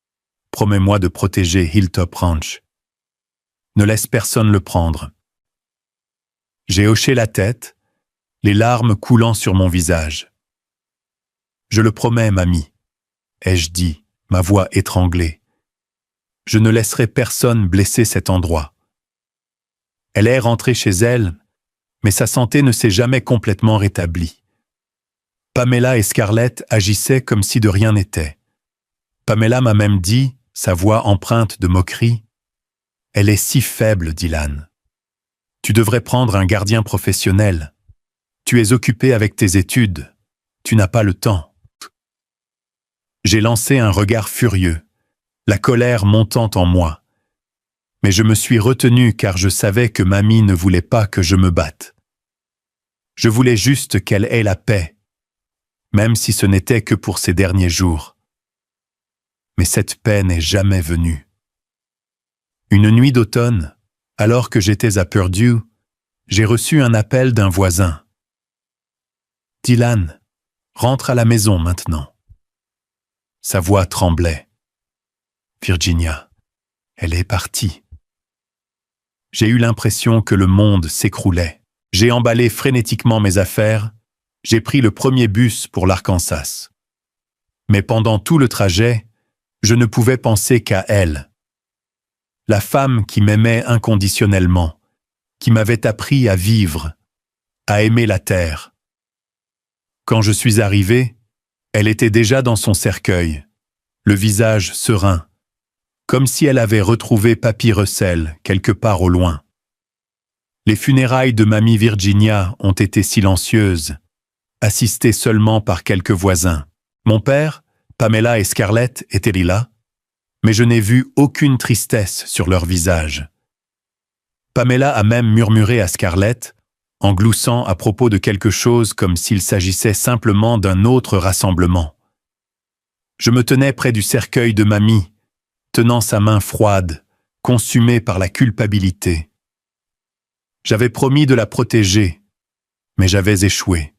« promets-moi de protéger Hilltop Ranch. Ne laisse personne le prendre. » J'ai hoché la tête, les larmes coulant sur mon visage. « Je le promets, mamie, » ai-je dit, ma voix étranglée. « Je ne laisserai personne blesser cet endroit. » Elle est rentrée chez elle, mais sa santé ne s'est jamais complètement rétablie. Pamela et Scarlett agissaient comme si de rien n'était. Pamela m'a même dit, sa voix empreinte de moquerie, « Elle est si faible, Dylan. Tu devrais prendre un gardien professionnel. Tu es occupé avec tes études. Tu n'as pas le temps. » J'ai lancé un regard furieux, la colère montant en moi. Mais je me suis retenu car je savais que mamie ne voulait pas que je me batte. Je voulais juste qu'elle ait la paix, même si ce n'était que pour ces derniers jours. Mais cette paix n'est jamais venue. Une nuit d'automne, alors que j'étais à Purdue, j'ai reçu un appel d'un voisin. « Dylan, rentre à la maison maintenant. » Sa voix tremblait. « Virginia, elle est partie. » J'ai eu l'impression que le monde s'écroulait. J'ai emballé frénétiquement mes affaires. J'ai pris le premier bus pour l'Arkansas. Mais pendant tout le trajet, je ne pouvais penser qu'à elle. La femme qui m'aimait inconditionnellement, qui m'avait appris à vivre, à aimer la terre. Quand je suis arrivé, elle était déjà dans son cercueil, le visage serein, comme si elle avait retrouvé Papy Russell quelque part au loin. Les funérailles de mamie Virginia ont été silencieuses, assistées seulement par quelques voisins. Mon père, Pamela et Scarlett étaient là, mais je n'ai vu aucune tristesse sur leur visage. Pamela a même murmuré à Scarlett, en gloussant à propos de quelque chose comme s'il s'agissait simplement d'un autre rassemblement. Je me tenais près du cercueil de mamie, tenant sa main froide, consumée par la culpabilité. J'avais promis de la protéger, mais j'avais échoué.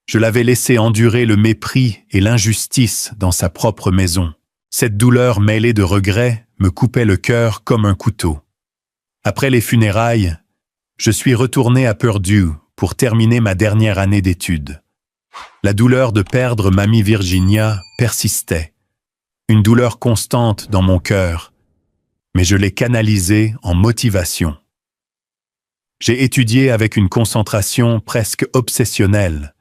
Je l'avais laissée endurer le mépris et l'injustice dans sa propre maison. Cette douleur mêlée de regrets me coupait le cœur comme un couteau. Après les funérailles, Je suis retourné à Purdue pour terminer ma dernière année d'études. La douleur de perdre Mamie Virginia persistait, une douleur constante dans mon cœur, mais je l'ai canalisée en motivation. J'ai étudié avec une concentration presque obsessionnelle,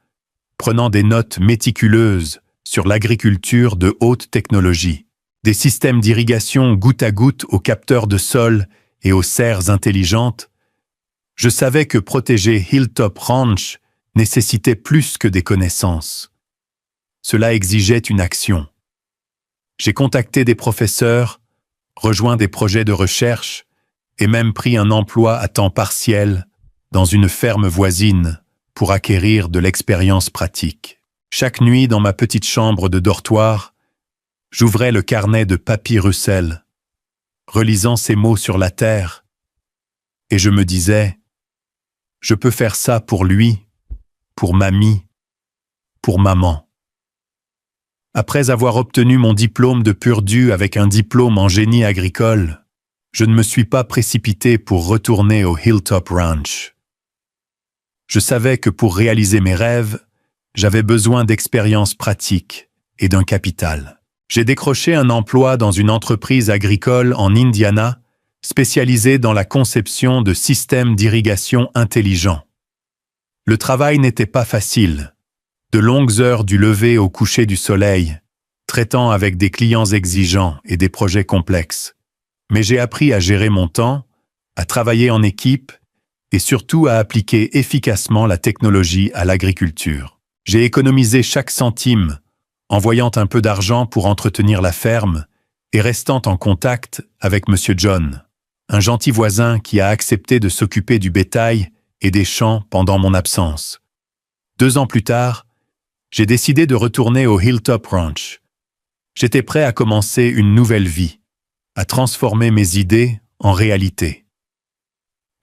prenant des notes méticuleuses sur l'agriculture de haute technologie, des systèmes d'irrigation goutte à goutte aux capteurs de sol et aux serres intelligentes. Je savais que protéger Hilltop Ranch nécessitait plus que des connaissances. Cela exigeait une action. J'ai contacté des professeurs, rejoint des projets de recherche et même pris un emploi à temps partiel dans une ferme voisine pour acquérir de l'expérience pratique. Chaque nuit dans ma petite chambre de dortoir, j'ouvrais le carnet de Papy Russell, relisant ces mots sur la terre, et je me disais, je peux faire ça pour lui, pour mamie, pour maman. Après avoir obtenu mon diplôme de Purdue avec un diplôme en génie agricole, je ne me suis pas précipité pour retourner au Hilltop Ranch. Je savais que pour réaliser mes rêves, j'avais besoin d'expériences pratiques et d'un capital. J'ai décroché un emploi dans une entreprise agricole en Indiana, spécialisée dans la conception de systèmes d'irrigation intelligents. Le travail n'était pas facile. De longues heures du lever au coucher du soleil, traitant avec des clients exigeants et des projets complexes. Mais j'ai appris à gérer mon temps, à travailler en équipe et surtout à appliquer efficacement la technologie à l'agriculture. J'ai économisé chaque centime, envoyant un peu d'argent pour entretenir la ferme et restant en contact avec Monsieur John, un gentil voisin qui a accepté de s'occuper du bétail et des champs pendant mon absence. 2 ans plus tard, j'ai décidé de retourner au Hilltop Ranch. J'étais prêt à commencer une nouvelle vie, à transformer mes idées en réalité.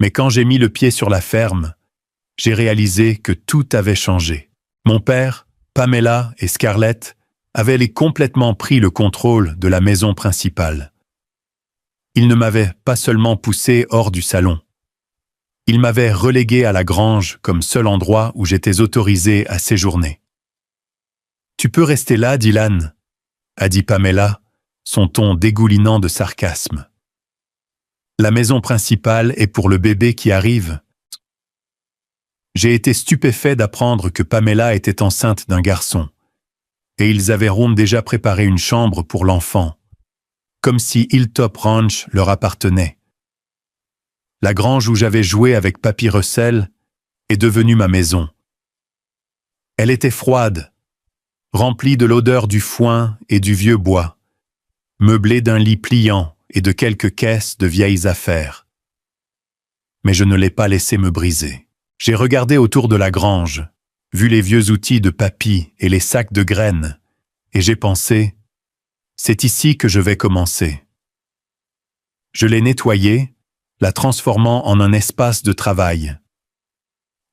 Mais quand j'ai mis le pied sur la ferme, j'ai réalisé que tout avait changé. Mon père, Pamela et Scarlett avaient complètement pris le contrôle de la maison principale. Ils ne m'avaient pas seulement poussé hors du salon. Ils m'avaient relégué à la grange comme seul endroit où j'étais autorisé à séjourner. « Tu peux rester là, Dylan », a dit Pamela, son ton dégoulinant de sarcasme. « La maison principale est pour le bébé qui arrive. » J'ai été stupéfait d'apprendre que Pamela était enceinte d'un garçon, et ils avaient déjà préparé une chambre pour l'enfant, comme si Hilltop Ranch leur appartenait. La grange où j'avais joué avec Papy Russell est devenue ma maison. Elle était froide, remplie de l'odeur du foin et du vieux bois, meublée d'un lit pliant et de quelques caisses de vieilles affaires. Mais je ne l'ai pas laissé me briser. J'ai regardé autour de la grange, vu les vieux outils de Papy et les sacs de graines, et j'ai pensé, c'est ici que je vais commencer. Je l'ai nettoyée, la transformant en un espace de travail.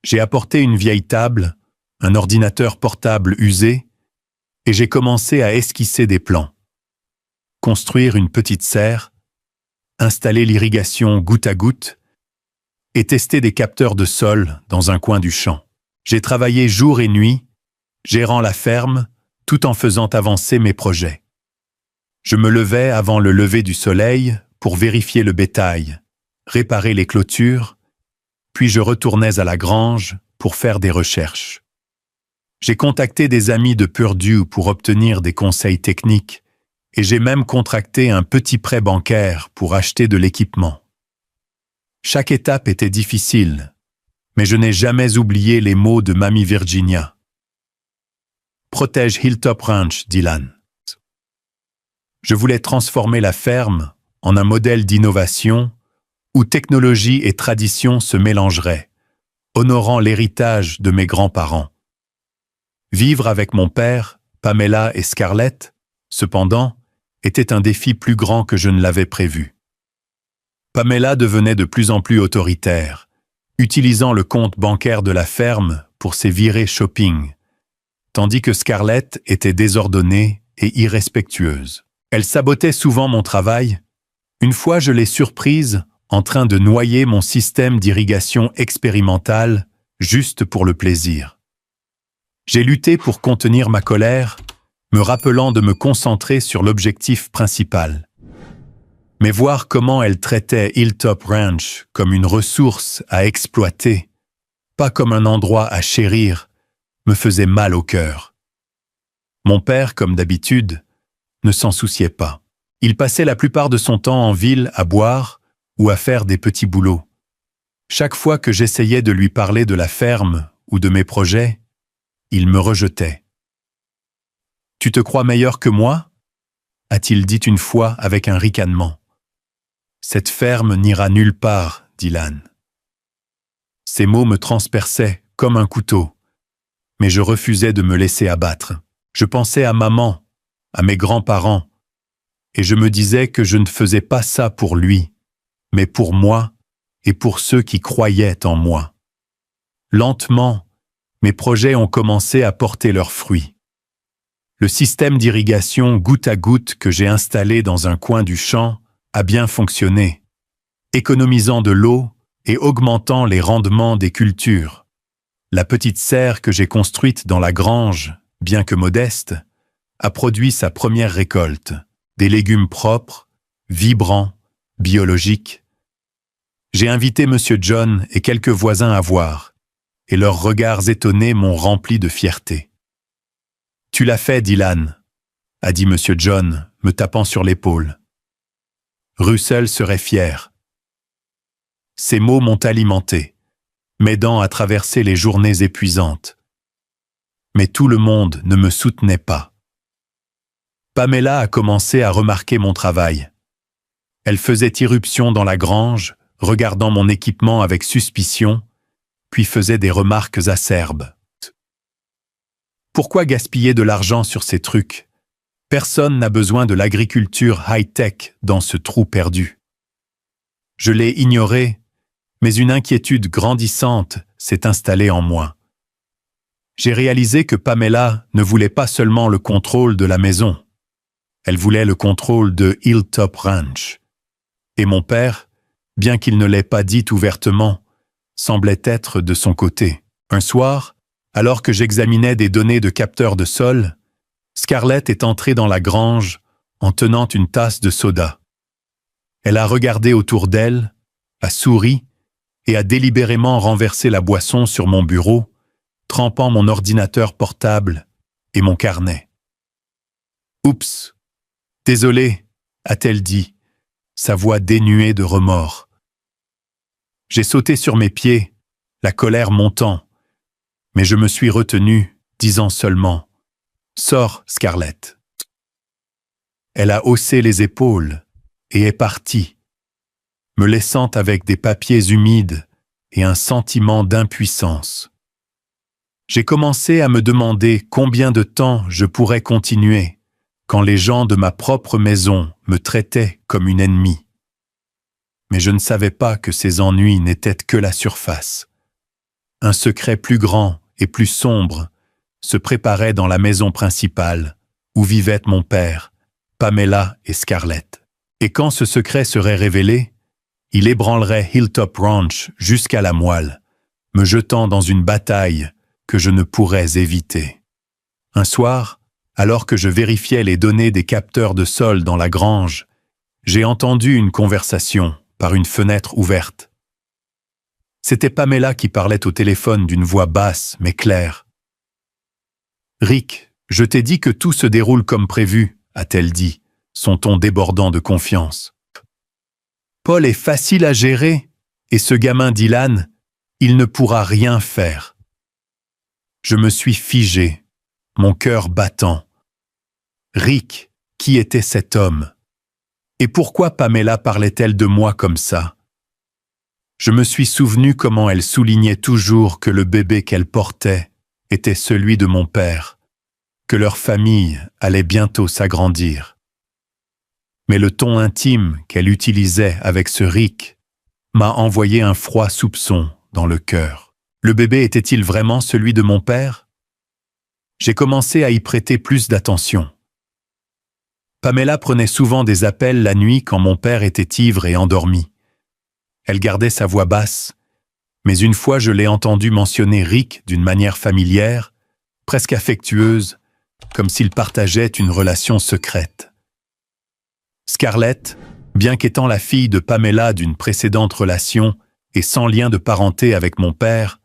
J'ai apporté une vieille table, un ordinateur portable usé, et j'ai commencé à esquisser des plans. Construire une petite serre, installer l'irrigation goutte à goutte, et tester des capteurs de sol dans un coin du champ. J'ai travaillé jour et nuit, gérant la ferme, tout en faisant avancer mes projets. Je me levais avant le lever du soleil pour vérifier le bétail, réparer les clôtures, puis je retournais à la grange pour faire des recherches. J'ai contacté des amis de Purdue pour obtenir des conseils techniques et j'ai même contracté un petit prêt bancaire pour acheter de l'équipement. Chaque étape était difficile, mais je n'ai jamais oublié les mots de Mamie Virginia. Protège Hilltop Ranch, Dylan. Je voulais transformer la ferme en un modèle d'innovation où technologie et tradition se mélangeraient, honorant l'héritage de mes grands-parents. Vivre avec mon père, Pamela et Scarlett, cependant, était un défi plus grand que je ne l'avais prévu. Pamela devenait de plus en plus autoritaire, utilisant le compte bancaire de la ferme pour ses virées shopping, tandis que Scarlett était désordonnée et irrespectueuse. Elle sabotait souvent mon travail. Une fois, je l'ai surprise en train de noyer mon système d'irrigation expérimental juste pour le plaisir. J'ai lutté pour contenir ma colère, me rappelant de me concentrer sur l'objectif principal. Mais voir comment elle traitait Hilltop Ranch comme une ressource à exploiter, pas comme un endroit à chérir, me faisait mal au cœur. Mon père, comme d'habitude, ne s'en souciait pas. Il passait la plupart de son temps en ville à boire ou à faire des petits boulots. Chaque fois que j'essayais de lui parler de la ferme ou de mes projets, il me rejetait. « Tu te crois meilleur que moi ?» a-t-il dit une fois avec un ricanement. « Cette ferme n'ira nulle part, Dylan. » Ces mots me transperçaient comme un couteau, mais je refusais de me laisser abattre. Je pensais à maman, à mes grands-parents, et je me disais que je ne faisais pas ça pour lui, mais pour moi et pour ceux qui croyaient en moi. Lentement, mes projets ont commencé à porter leurs fruits. Le système d'irrigation goutte à goutte que j'ai installé dans un coin du champ a bien fonctionné, économisant de l'eau et augmentant les rendements des cultures. La petite serre que j'ai construite dans la grange, bien que modeste, a produit sa première récolte, des légumes propres, vibrants, biologiques. J'ai invité M. John et quelques voisins à voir, et leurs regards étonnés m'ont rempli de fierté. « Tu l'as fait, Dylan », a dit M. John, me tapant sur l'épaule. Russell serait fier. Ces mots m'ont alimenté, m'aidant à traverser les journées épuisantes. Mais tout le monde ne me soutenait pas. Pamela a commencé à remarquer mon travail. Elle faisait irruption dans la grange, regardant mon équipement avec suspicion, puis faisait des remarques acerbes. Pourquoi gaspiller de l'argent sur ces trucs? Personne n'a besoin de l'agriculture high-tech dans ce trou perdu. Je l'ai ignoré, mais une inquiétude grandissante s'est installée en moi. J'ai réalisé que Pamela ne voulait pas seulement le contrôle de la maison. Elle voulait le contrôle de Hilltop Ranch. Et mon père, bien qu'il ne l'ait pas dit ouvertement, semblait être de son côté. Un soir, alors que j'examinais des données de capteurs de sol, Scarlett est entrée dans la grange en tenant une tasse de soda. Elle a regardé autour d'elle, a souri et a délibérément renversé la boisson sur mon bureau, trempant mon ordinateur portable et mon carnet. « Oups, désolé », a-t-elle dit, sa voix dénuée de remords. J'ai sauté sur mes pieds, la colère montant, mais je me suis retenu, disant seulement « Sors, Scarlett ». Elle a haussé les épaules et est partie, me laissant avec des papiers humides et un sentiment d'impuissance. J'ai commencé à me demander combien de temps je pourrais continuer quand les gens de ma propre maison me traitaient comme une ennemie. Mais je ne savais pas que ces ennuis n'étaient que la surface. Un secret plus grand et plus sombre se préparait dans la maison principale, où vivaient mon père, Pamela et Scarlett. Et quand ce secret serait révélé, il ébranlerait Hilltop Ranch jusqu'à la moelle, me jetant dans une bataille que je ne pourrais éviter. Un soir, alors que je vérifiais les données des capteurs de sol dans la grange, j'ai entendu une conversation par une fenêtre ouverte. C'était Pamela qui parlait au téléphone d'une voix basse mais claire. « Rick, je t'ai dit que tout se déroule comme prévu », a-t-elle dit, son ton débordant de confiance. « Paul est facile à gérer, et ce gamin Dylan, il ne pourra rien faire. » Je me suis figé, mon cœur battant. Rick, qui était cet homme? Et pourquoi Pamela parlait-elle de moi comme ça? Je me suis souvenu comment elle soulignait toujours que le bébé qu'elle portait était celui de mon père, que leur famille allait bientôt s'agrandir. Mais le ton intime qu'elle utilisait avec ce Rick m'a envoyé un froid soupçon dans le cœur. Le bébé était-il vraiment celui de mon père? J'ai commencé à y prêter plus d'attention. Pamela prenait souvent des appels la nuit quand mon père était ivre et endormi. Elle gardait sa voix basse, mais une fois je l'ai entendu mentionner Rick d'une manière familière, presque affectueuse, comme s'ils partageaient une relation secrète. Scarlett, bien qu'étant la fille de Pamela d'une précédente relation et sans lien de parenté avec mon père,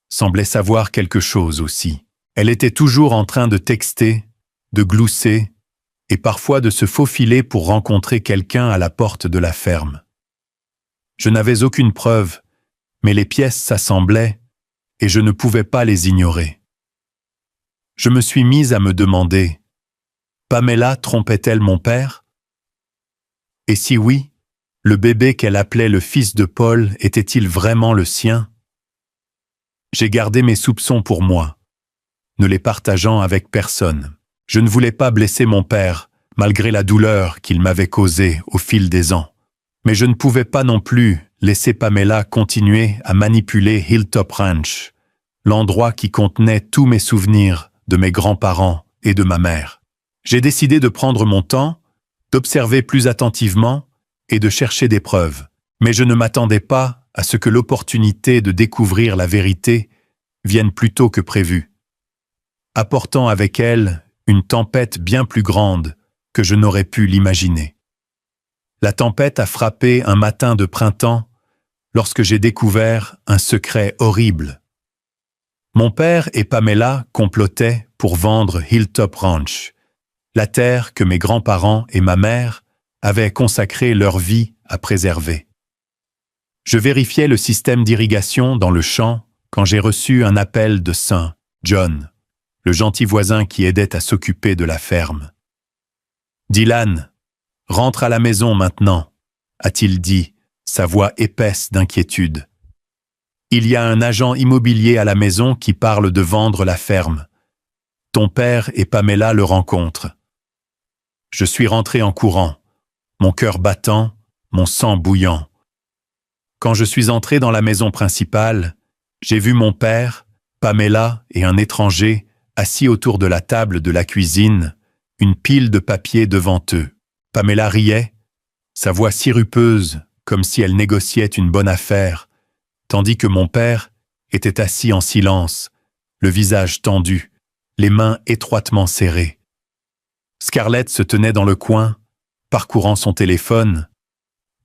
semblait savoir quelque chose aussi. Elle était toujours en train de texter, de glousser, et parfois de se faufiler pour rencontrer quelqu'un à la porte de la ferme. Je n'avais aucune preuve, mais les pièces s'assemblaient, et je ne pouvais pas les ignorer. Je me suis mise à me demander, Pamela trompait-elle mon père? Et si oui, le bébé qu'elle appelait le fils de Paul était-il vraiment le sien? J'ai gardé mes soupçons pour moi, ne les partageant avec personne. Je ne voulais pas blesser mon père, malgré la douleur qu'il m'avait causée au fil des ans. Mais je ne pouvais pas non plus laisser Pamela continuer à manipuler Hilltop Ranch, l'endroit qui contenait tous mes souvenirs de mes grands-parents et de ma mère. J'ai décidé de prendre mon temps, d'observer plus attentivement et de chercher des preuves. Mais je ne m'attendais pas à ce que l'opportunité de découvrir la vérité vienne plus tôt que prévu, apportant avec elle une tempête bien plus grande que je n'aurais pu l'imaginer. La tempête a frappé un matin de printemps lorsque j'ai découvert un secret horrible. Mon père et Pamela complotaient pour vendre Hilltop Ranch, la terre que mes grands-parents et ma mère avaient consacré leur vie à préserver. Je vérifiais le système d'irrigation dans le champ quand j'ai reçu un appel de Saint John, le gentil voisin qui aidait à s'occuper de la ferme. « Dylan, rentre à la maison maintenant », a-t-il dit, sa voix épaisse d'inquiétude. « Il y a un agent immobilier à la maison qui parle de vendre la ferme. Ton père et Pamela le rencontrent. » Je suis rentré en courant, mon cœur battant, mon sang bouillant. Quand je suis entré dans la maison principale, j'ai vu mon père, Pamela et un étranger assis autour de la table de la cuisine, une pile de papier devant eux. Pamela riait, sa voix sirupeuse, comme si elle négociait une bonne affaire, tandis que mon père était assis en silence, le visage tendu, les mains étroitement serrées. Scarlett se tenait dans le coin, parcourant son téléphone,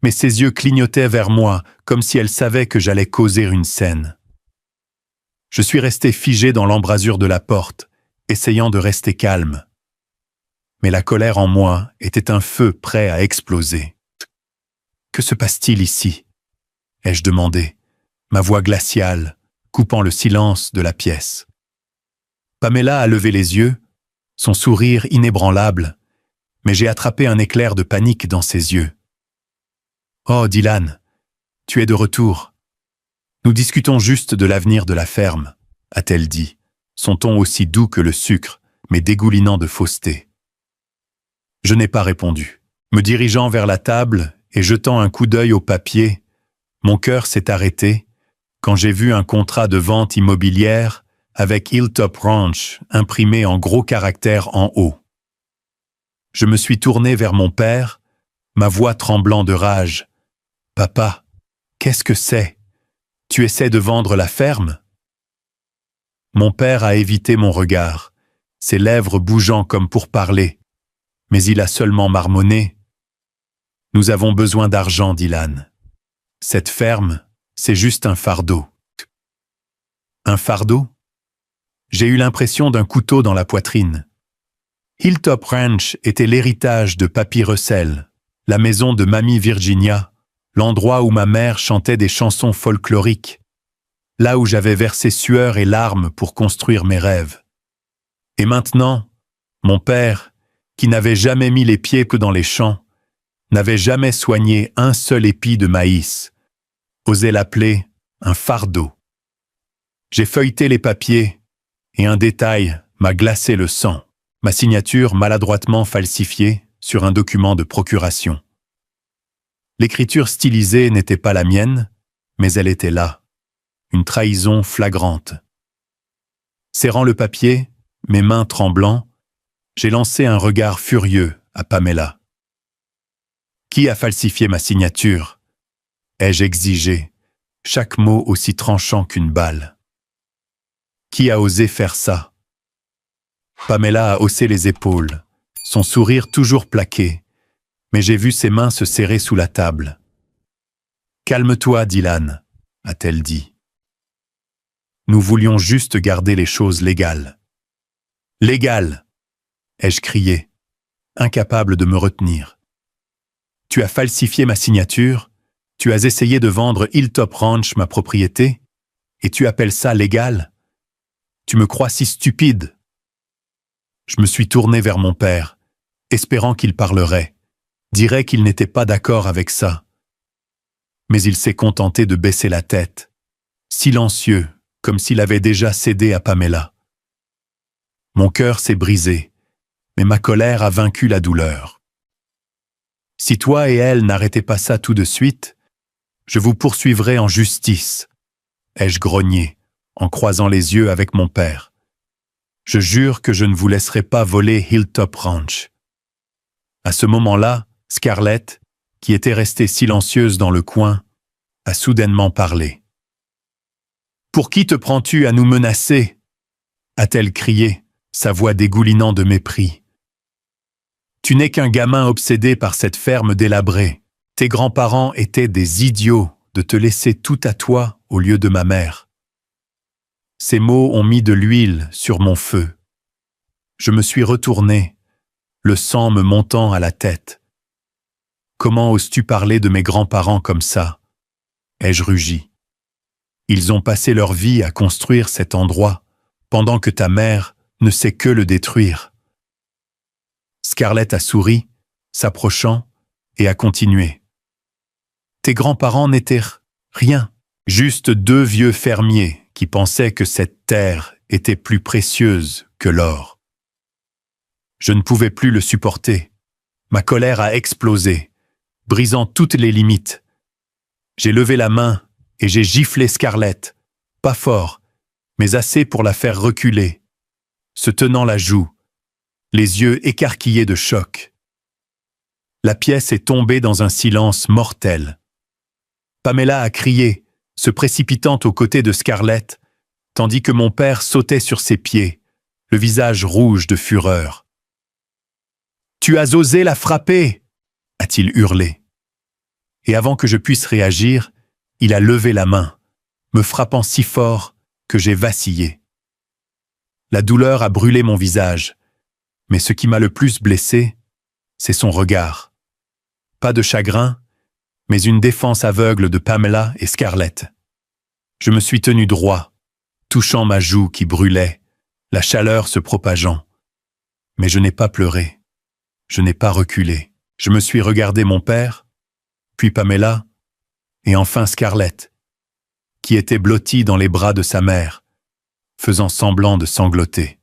mais ses yeux clignotaient vers moi comme si elle savait que j'allais causer une scène. Je suis resté figé dans l'embrasure de la porte, essayant de rester calme. Mais la colère en moi était un feu prêt à exploser. « Que se passe-t-il ici ?» ai-je demandé, ma voix glaciale, coupant le silence de la pièce. Pamela a levé les yeux, son sourire inébranlable, mais j'ai attrapé un éclair de panique dans ses yeux. « Oh, Dylan, tu es de retour. Nous discutons juste de l'avenir de la ferme, » a-t-elle dit, son ton aussi doux que le sucre, mais dégoulinant de fausseté. Je n'ai pas répondu. Me dirigeant vers la table et jetant un coup d'œil au papier, mon cœur s'est arrêté quand j'ai vu un contrat de vente immobilière avec Hilltop Ranch imprimé en gros caractères en haut. Je me suis tourné vers mon père, ma voix tremblant de rage. « Papa, qu'est-ce que c'est? Tu essaies de vendre la ferme ?» Mon père a évité mon regard, ses lèvres bougeant comme pour parler, mais il a seulement marmonné. « Nous avons besoin d'argent, Dylan. Cette ferme, c'est juste un fardeau. » Un fardeau? J'ai eu l'impression d'un couteau dans la poitrine. Hilltop Ranch était l'héritage de Papy Russell, la maison de Mamie Virginia, l'endroit où ma mère chantait des chansons folkloriques, là où j'avais versé sueur et larmes pour construire mes rêves. Et maintenant, mon père, qui n'avait jamais mis les pieds que dans les champs, n'avait jamais soigné un seul épi de maïs, osait l'appeler un fardeau. J'ai feuilleté les papiers, et un détail m'a glacé le sang, ma signature maladroitement falsifiée sur un document de procuration. L'écriture stylisée n'était pas la mienne, mais elle était là, une trahison flagrante. Serrant le papier, mes mains tremblant, j'ai lancé un regard furieux à Pamela. « Qui a falsifié ma signature ?» ai-je exigé, chaque mot aussi tranchant qu'une balle. Qui a osé faire ça? Pamela a haussé les épaules, son sourire toujours plaqué, mais j'ai vu ses mains se serrer sous la table. « Calme-toi, Dylan », a-t-elle dit. Nous voulions juste garder les choses légales. « Légales !» ai-je crié, incapable de me retenir. « Tu as falsifié ma signature, tu as essayé de vendre Hilltop Ranch, ma propriété, et tu appelles ça légal? Tu me crois si stupide ?» Je me suis tourné vers mon père, espérant qu'il parlerait, dirait qu'il n'était pas d'accord avec ça. Mais il s'est contenté de baisser la tête, silencieux, comme s'il avait déjà cédé à Pamela. Mon cœur s'est brisé, mais ma colère a vaincu la douleur. Si toi et elle n'arrêtez pas ça tout de suite, je vous poursuivrai en justice, ai-je grogné, en croisant les yeux avec mon père. Je jure que je ne vous laisserai pas voler Hilltop Ranch. À ce moment-là, Scarlett, qui était restée silencieuse dans le coin, a soudainement parlé. « Pour qui te prends-tu à nous menacer ?» a-t-elle crié, sa voix dégoulinant de mépris. « Tu n'es qu'un gamin obsédé par cette ferme délabrée. Tes grands-parents étaient des idiots de te laisser tout à toi au lieu de ma mère. » Ces mots ont mis de l'huile sur mon feu. Je me suis retourné, le sang me montant à la tête. « Comment oses-tu parler de mes grands-parents comme ça ?» ai-je rugi. « Ils ont passé leur vie à construire cet endroit, pendant que ta mère ne sait que le détruire. » Scarlett a souri, s'approchant, et a continué. « Tes grands-parents n'étaient rien, juste deux vieux fermiers qui pensaient que cette terre était plus précieuse que l'or. » Je ne pouvais plus le supporter. Ma colère a explosé, brisant toutes les limites. J'ai levé la main et j'ai giflé Scarlett, pas fort, mais assez pour la faire reculer, se tenant la joue, les yeux écarquillés de choc. La pièce est tombée dans un silence mortel. Pamela a crié, se précipitant aux côtés de Scarlett, tandis que mon père sautait sur ses pieds, le visage rouge de fureur. « Tu as osé la frapper !» a-t-il hurlé. Et avant que je puisse réagir, il a levé la main, me frappant si fort que j'ai vacillé. La douleur a brûlé mon visage, mais ce qui m'a le plus blessé, c'est son regard. Pas de chagrin, mais une défense aveugle de Pamela et Scarlett. Je me suis tenu droit, touchant ma joue qui brûlait, la chaleur se propageant. Mais je n'ai pas pleuré, je n'ai pas reculé. Je me suis regardé mon père, puis Pamela, et enfin Scarlett, qui était blottie dans les bras de sa mère, faisant semblant de sangloter.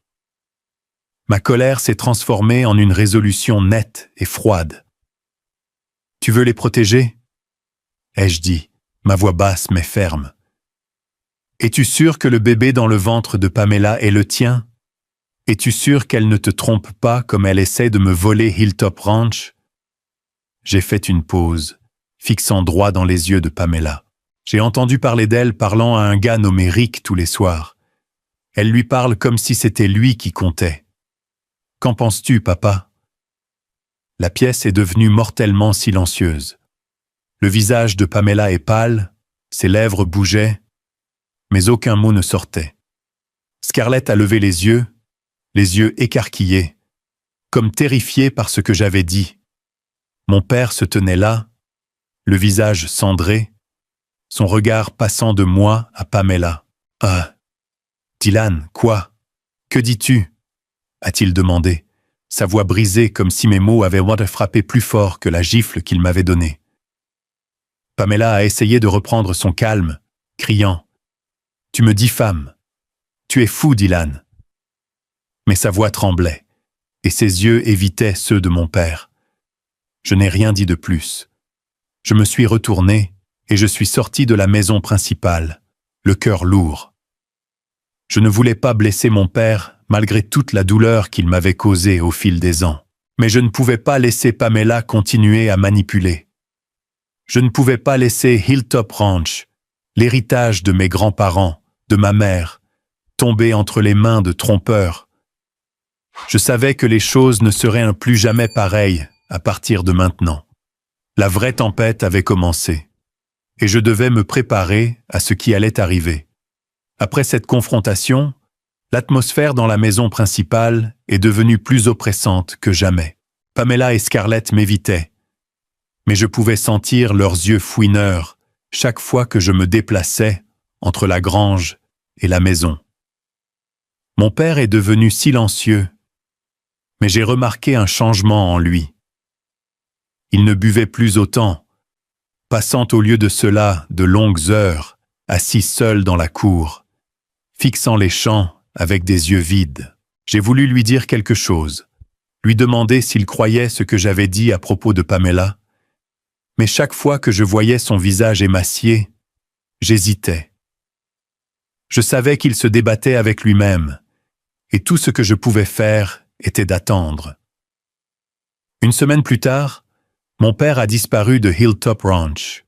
Ma colère s'est transformée en une résolution nette et froide. « Tu veux les protéger ?» ai-je dit, ma voix basse mais ferme. « Es-tu sûr que le bébé dans le ventre de Pamela est le tien? Es-tu sûr qu'elle ne te trompe pas comme elle essaie de me voler Hilltop Ranch ?» J'ai fait une pause, fixant droit dans les yeux de Pamela. J'ai entendu parler d'elle parlant à un gars nommé Rick tous les soirs. Elle lui parle comme si c'était lui qui comptait. « Qu'en penses-tu, papa ?» La pièce est devenue mortellement silencieuse. Le visage de Pamela est pâle, ses lèvres bougeaient, mais aucun mot ne sortait. Scarlett a levé les yeux écarquillés, comme terrifiée par ce que j'avais dit. Mon père se tenait là, le visage cendré, son regard passant de moi à Pamela. « Ah, Dylan, quoi? Que dis-tu » a-t-il demandé, sa voix brisée comme si mes mots avaient frappé plus fort que la gifle qu'il m'avait donnée. Pamela a essayé de reprendre son calme, criant « Tu me diffames. Tu es fou, Dylan. » Mais sa voix tremblait, et ses yeux évitaient ceux de mon père. Je n'ai rien dit de plus. Je me suis retourné et je suis sorti de la maison principale, le cœur lourd. Je ne voulais pas blesser mon père malgré toute la douleur qu'il m'avait causée au fil des ans. Mais je ne pouvais pas laisser Pamela continuer à manipuler. Je ne pouvais pas laisser Hilltop Ranch, l'héritage de mes grands-parents, de ma mère, tomber entre les mains de trompeurs. Je savais que les choses ne seraient plus jamais pareilles à partir de maintenant. La vraie tempête avait commencé, et je devais me préparer à ce qui allait arriver. Après cette confrontation, l'atmosphère dans la maison principale est devenue plus oppressante que jamais. Pamela et Scarlett m'évitaient, mais je pouvais sentir leurs yeux fouineurs chaque fois que je me déplaçais entre la grange et la maison. Mon père est devenu silencieux, mais j'ai remarqué un changement en lui. Il ne buvait plus autant, passant au lieu de cela de longues heures, assis seul dans la cour, fixant les champs avec des yeux vides. J'ai voulu lui dire quelque chose, lui demander s'il croyait ce que j'avais dit à propos de Pamela, mais chaque fois que je voyais son visage émacié, j'hésitais. Je savais qu'il se débattait avec lui-même, et tout ce que je pouvais faire était d'attendre. Une semaine plus tard, mon père a disparu de Hilltop Ranch.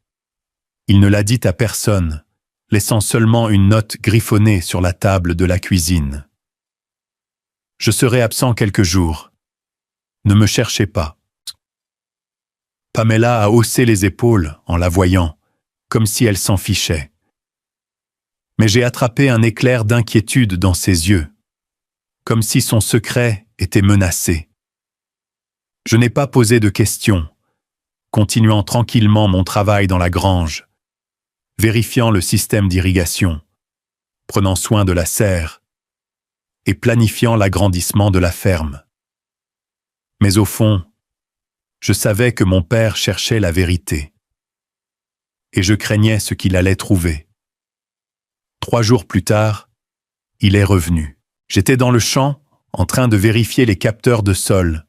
Il ne l'a dit à personne, laissant seulement une note griffonnée sur la table de la cuisine. Je serai absent quelques jours. Ne me cherchez pas. Pamela a haussé les épaules en la voyant, comme si elle s'en fichait. Mais j'ai attrapé un éclair d'inquiétude dans ses yeux, comme si son secret était menacé. Je n'ai pas posé de questions, continuant tranquillement mon travail dans la grange, vérifiant le système d'irrigation, prenant soin de la serre et planifiant l'agrandissement de la ferme. Mais au fond, je savais que mon père cherchait la vérité. Et je craignais ce qu'il allait trouver. 3 jours plus tard, il est revenu. J'étais dans le champ, en train de vérifier les capteurs de sol,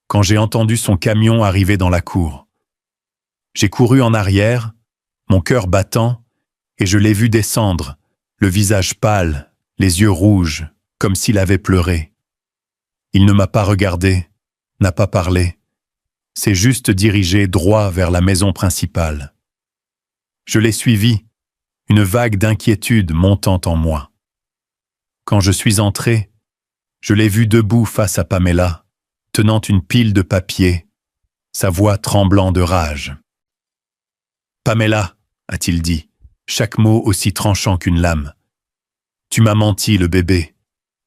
quand j'ai entendu son camion arriver dans la cour. J'ai couru en arrière, mon cœur battant, et je l'ai vu descendre, le visage pâle, les yeux rouges, comme s'il avait pleuré. Il ne m'a pas regardé, n'a pas parlé, s'est juste dirigé droit vers la maison principale. Je l'ai suivi, une vague d'inquiétude montant en moi. Quand je suis entré, je l'ai vu debout face à Pamela, tenant une pile de papiers, sa voix tremblant de rage. « Pamela, a-t-il dit, chaque mot aussi tranchant qu'une lame. Tu m'as menti, le bébé.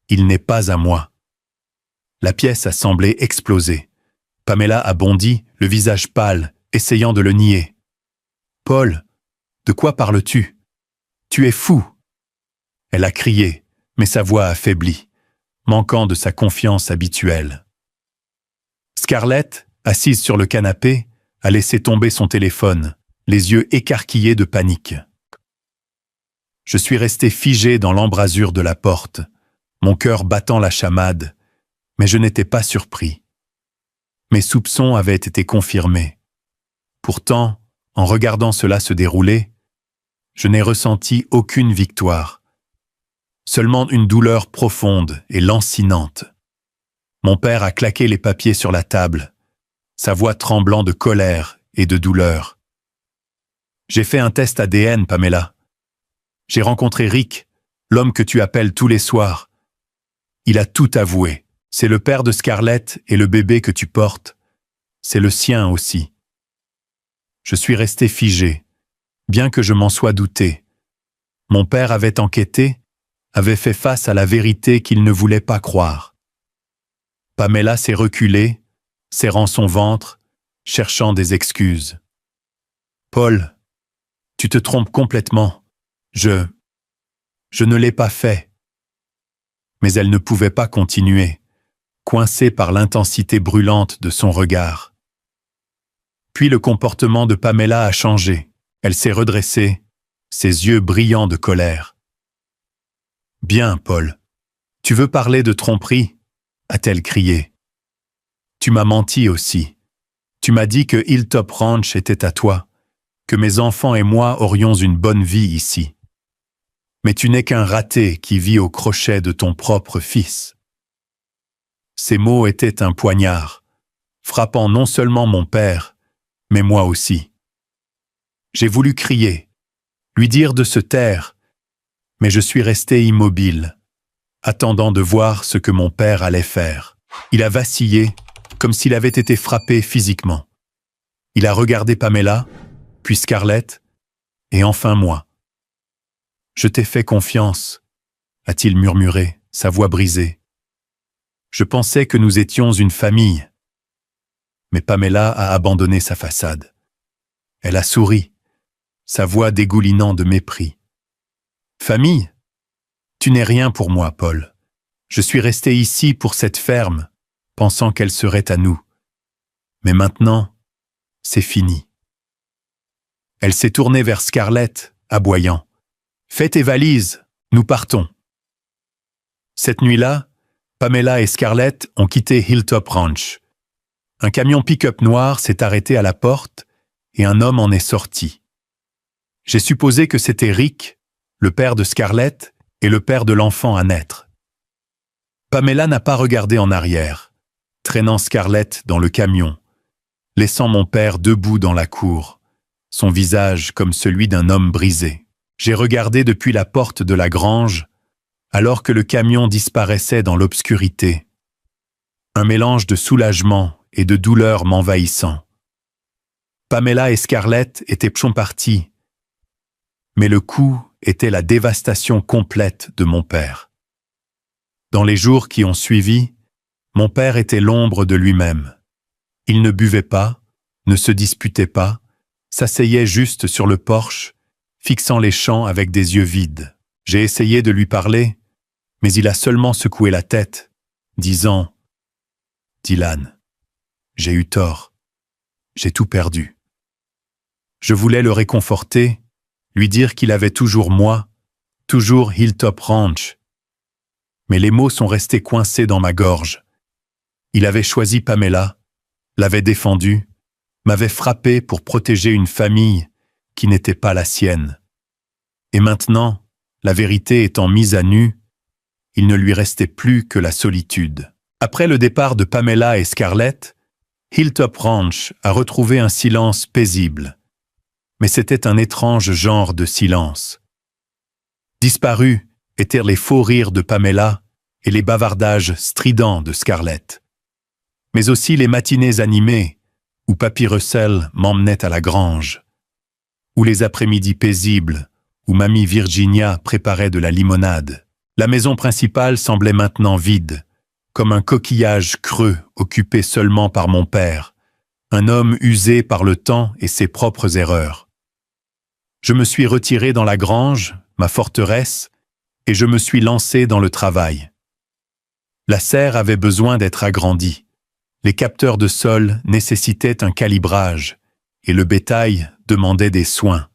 Il n'est pas à moi. » La pièce a semblé exploser. Pamela a bondi, le visage pâle, essayant de le nier. « Paul, de quoi parles-tu? Tu es fou !» Elle a crié, mais sa voix affaiblie, manquant de sa confiance habituelle. Scarlett, assise sur le canapé, a laissé tomber son téléphone, les yeux écarquillés de panique. Je suis resté figé dans l'embrasure de la porte, mon cœur battant la chamade, mais je n'étais pas surpris. Mes soupçons avaient été confirmés. Pourtant, en regardant cela se dérouler, je n'ai ressenti aucune victoire. Seulement une douleur profonde et lancinante. Mon père a claqué les papiers sur la table, sa voix tremblant de colère et de douleur. J'ai fait un test ADN, Pamela. J'ai rencontré Rick, l'homme que tu appelles tous les soirs. Il a tout avoué. C'est le père de Scarlett et le bébé que tu portes. C'est le sien aussi. Je suis resté figé, bien que je m'en sois douté. Mon père avait enquêté, avait fait face à la vérité qu'il ne voulait pas croire. Pamela s'est reculée, serrant son ventre, cherchant des excuses. « Paul, tu te trompes complètement. Je ne l'ai pas fait. » Mais elle ne pouvait pas continuer, coincée par l'intensité brûlante de son regard. Puis le comportement de Pamela a changé. Elle s'est redressée, ses yeux brillants de colère. « Bien, Paul. Tu veux parler de tromperie ?» a-t-elle crié. « Tu m'as menti aussi. Tu m'as dit que Hilltop Ranch était à toi, que mes enfants et moi aurions une bonne vie ici. Mais tu n'es qu'un raté qui vit au crochet de ton propre fils. » Ces mots étaient un poignard, frappant non seulement mon père, mais moi aussi. J'ai voulu crier, lui dire de se taire, mais je suis resté immobile, attendant de voir ce que mon père allait faire. Il a vacillé, comme s'il avait été frappé physiquement. Il a regardé Pamela, puis Scarlett, et enfin moi. « Je t'ai fait confiance », a-t-il murmuré, sa voix brisée. « Je pensais que nous étions une famille. » Mais Pamela a abandonné sa façade. Elle a souri, sa voix dégoulinant de mépris. « Famille ? Tu n'es rien pour moi, Paul. Je suis resté ici pour cette ferme, pensant qu'elle serait à nous. Mais maintenant, c'est fini. » Elle s'est tournée vers Scarlett, aboyant. « Fais tes valises, nous partons. » Cette nuit-là, Pamela et Scarlett ont quitté Hilltop Ranch. Un camion pick-up noir s'est arrêté à la porte et un homme en est sorti. J'ai supposé que c'était Rick, le père de Scarlett et le père de l'enfant à naître. Pamela n'a pas regardé en arrière, traînant Scarlett dans le camion, laissant mon père debout dans la cour, son visage comme celui d'un homme brisé. J'ai regardé depuis la porte de la grange, alors que le camion disparaissait dans l'obscurité. Un mélange de soulagement et de douleur m'envahissant. Pamela et Scarlett étaient partis, mais le coup était la dévastation complète de mon père. Dans les jours qui ont suivi, mon père était l'ombre de lui-même. Il ne buvait pas, ne se disputait pas, s'asseyait juste sur le porche, fixant les champs avec des yeux vides. J'ai essayé de lui parler, mais il a seulement secoué la tête, disant « Dylan, j'ai eu tort, j'ai tout perdu. » Je voulais le réconforter, lui dire qu'il avait toujours moi, toujours Hilltop Ranch. Mais les mots sont restés coincés dans ma gorge. Il avait choisi Pamela, l'avait défendue, m'avait frappé pour protéger une famille qui n'était pas la sienne. Et maintenant, la vérité étant mise à nu, il ne lui restait plus que la solitude. Après le départ de Pamela et Scarlett, Hilltop Ranch a retrouvé un silence paisible. Mais c'était un étrange genre de silence. Disparus étaient les faux rires de Pamela et les bavardages stridents de Scarlett. Mais aussi les matinées animées où Papy Russell m'emmenait à la grange, ou les après-midi paisibles où Mamie Virginia préparait de la limonade. La maison principale semblait maintenant vide, comme un coquillage creux occupé seulement par mon père, un homme usé par le temps et ses propres erreurs. Je me suis retiré dans la grange, ma forteresse, et je me suis lancé dans le travail. La serre avait besoin d'être agrandie. Les capteurs de sol nécessitaient un calibrage, et le bétail demandait des soins.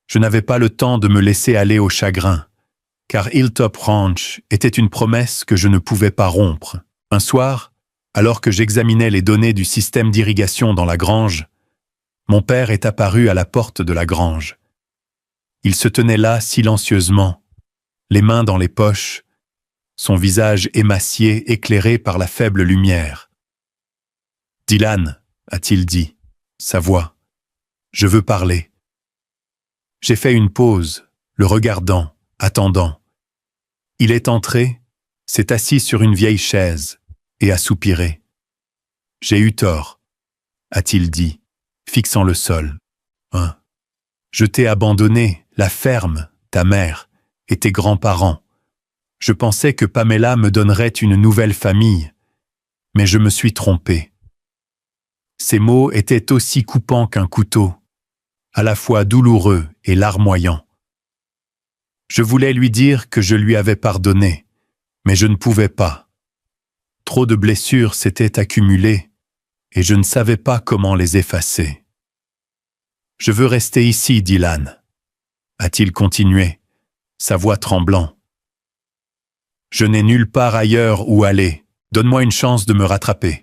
Je n'avais pas le temps de me laisser aller au chagrin, car Hilltop Ranch était une promesse que je ne pouvais pas rompre. Un soir, alors que j'examinais les données du système d'irrigation dans la grange, mon père est apparu à la porte de la grange. Il se tenait là silencieusement, les mains dans les poches, son visage émacié éclairé par la faible lumière. « Dylan, » a-t-il dit, sa voix, « je veux parler. » J'ai fait une pause, le regardant, attendant. Il est entré, s'est assis sur une vieille chaise et a soupiré. « J'ai eu tort, » a-t-il dit, fixant le sol. « Hein. Je t'ai abandonné, la ferme, ta mère et tes grands-parents. Je pensais que Pamela me donnerait une nouvelle famille, mais je me suis trompé. » Ces mots étaient aussi coupants qu'un couteau, à la fois douloureux et larmoyants. Je voulais lui dire que je lui avais pardonné, mais je ne pouvais pas. Trop de blessures s'étaient accumulées, et je ne savais pas comment les effacer. « Je veux rester ici, Dylan, » a-t-il continué, sa voix tremblant. « Je n'ai nulle part ailleurs où aller. Donne-moi une chance de me rattraper. »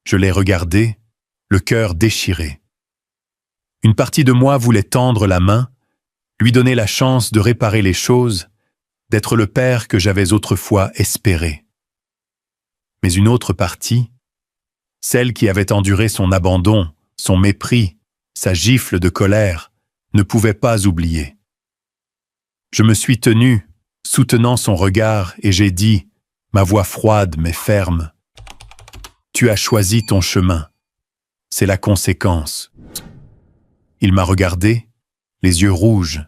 Je l'ai regardé, le cœur déchiré. Une partie de moi voulait tendre la main, lui donner la chance de réparer les choses, d'être le père que j'avais autrefois espéré. Mais une autre partie, celle qui avait enduré son abandon, son mépris, sa gifle de colère, ne pouvait pas oublier. Je me suis tenu, soutenant son regard, et j'ai dit, ma voix froide mais ferme, « Tu as choisi ton chemin. C'est la conséquence. » Il m'a regardé, les yeux rouges,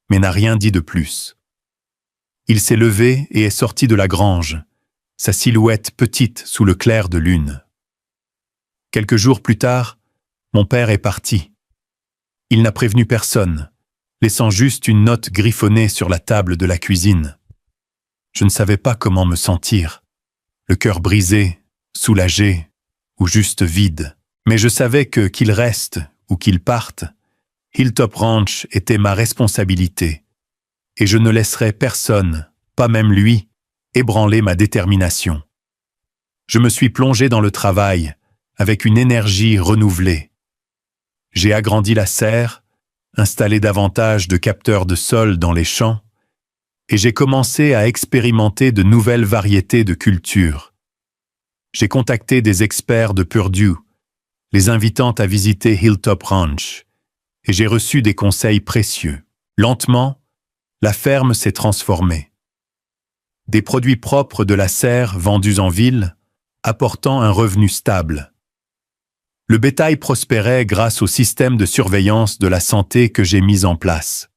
mais n'a rien dit de plus. Il s'est levé et est sorti de la grange, sa silhouette petite sous le clair de lune. Quelques jours plus tard, mon père est parti. Il n'a prévenu personne, laissant juste une note griffonnée sur la table de la cuisine. Je ne savais pas comment me sentir, le cœur brisé, soulagé ou juste vide. Mais je savais que, qu'il reste ou qu'il parte, Hilltop Ranch était ma responsabilité, et je ne laisserais personne, pas même lui, ébranler ma détermination. Je me suis plongé dans le travail, avec une énergie renouvelée. J'ai agrandi la serre, installé davantage de capteurs de sol dans les champs, et j'ai commencé à expérimenter de nouvelles variétés de cultures. J'ai contacté des experts de Purdue, les invitant à visiter Hilltop Ranch, et j'ai reçu des conseils précieux. Lentement, la ferme s'est transformée. Des produits propres de la serre vendus en ville, apportant un revenu stable. Le bétail prospérait grâce au système de surveillance de la santé que j'ai mis en place.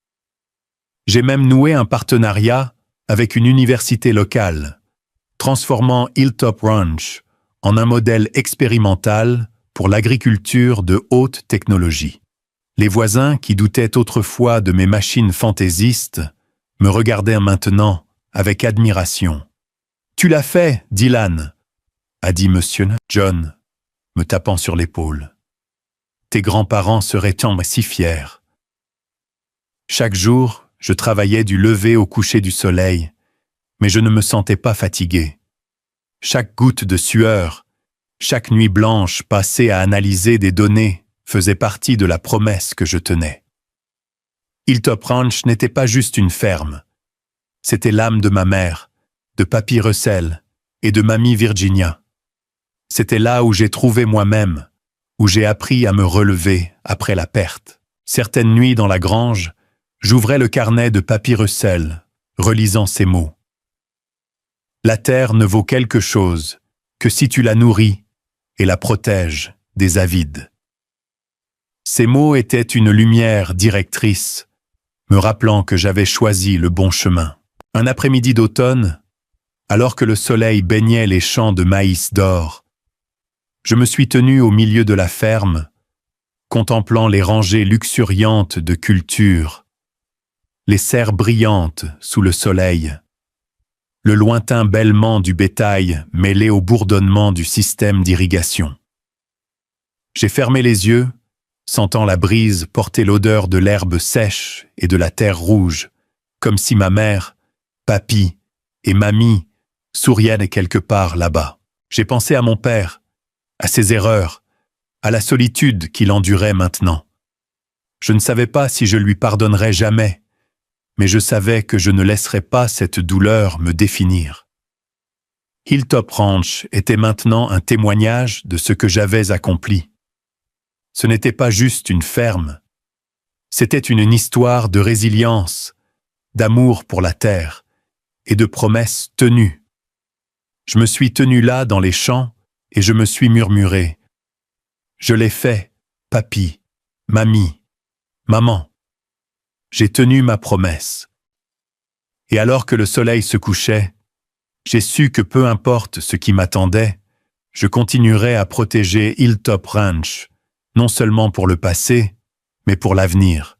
J'ai même noué un partenariat avec une université locale, transformant Hilltop Ranch en un modèle expérimental pour l'agriculture de haute technologie. Les voisins, qui doutaient autrefois de mes machines fantaisistes, me regardaient maintenant avec admiration. « Tu l'as fait, Dylan !» a dit Monsieur John, me tapant sur l'épaule. « Tes grands-parents seraient-en si fiers. » Chaque jour, je travaillais du lever au coucher du soleil, mais je ne me sentais pas fatigué. Chaque goutte de sueur, chaque nuit blanche passée à analyser des données faisait partie de la promesse que je tenais. Hilltop Ranch n'était pas juste une ferme. C'était l'âme de ma mère, de Papy Russell et de Mamie Virginia. C'était là où j'ai trouvé moi-même, où j'ai appris à me relever après la perte. Certaines nuits dans la grange, j'ouvrais le carnet de Papy Russell, relisant ces mots. « La terre ne vaut quelque chose que si tu la nourris et la protèges des avides. » Ces mots étaient une lumière directrice, me rappelant que j'avais choisi le bon chemin. Un après-midi d'automne, alors que le soleil baignait les champs de maïs d'or, je me suis tenu au milieu de la ferme, contemplant les rangées luxuriantes de cultures, les serres brillantes sous le soleil, le lointain bêlement du bétail mêlé au bourdonnement du système d'irrigation. J'ai fermé les yeux, sentant la brise porter l'odeur de l'herbe sèche et de la terre rouge, comme si ma mère, papy et mamie souriaient quelque part là-bas. J'ai pensé à mon père, à ses erreurs, à la solitude qu'il endurait maintenant. Je ne savais pas si je lui pardonnerais jamais, mais je savais que je ne laisserais pas cette douleur me définir. Hilltop Ranch était maintenant un témoignage de ce que j'avais accompli. Ce n'était pas juste une ferme, c'était une histoire de résilience, d'amour pour la terre et de promesses tenues. Je me suis tenu là dans les champs et je me suis murmuré « Je l'ai fait, papy, mamie, maman. J'ai tenu ma promesse. » Et alors que le soleil se couchait, j'ai su que peu importe ce qui m'attendait, je continuerais à protéger Hilltop Ranch, non seulement pour le passé, mais pour l'avenir.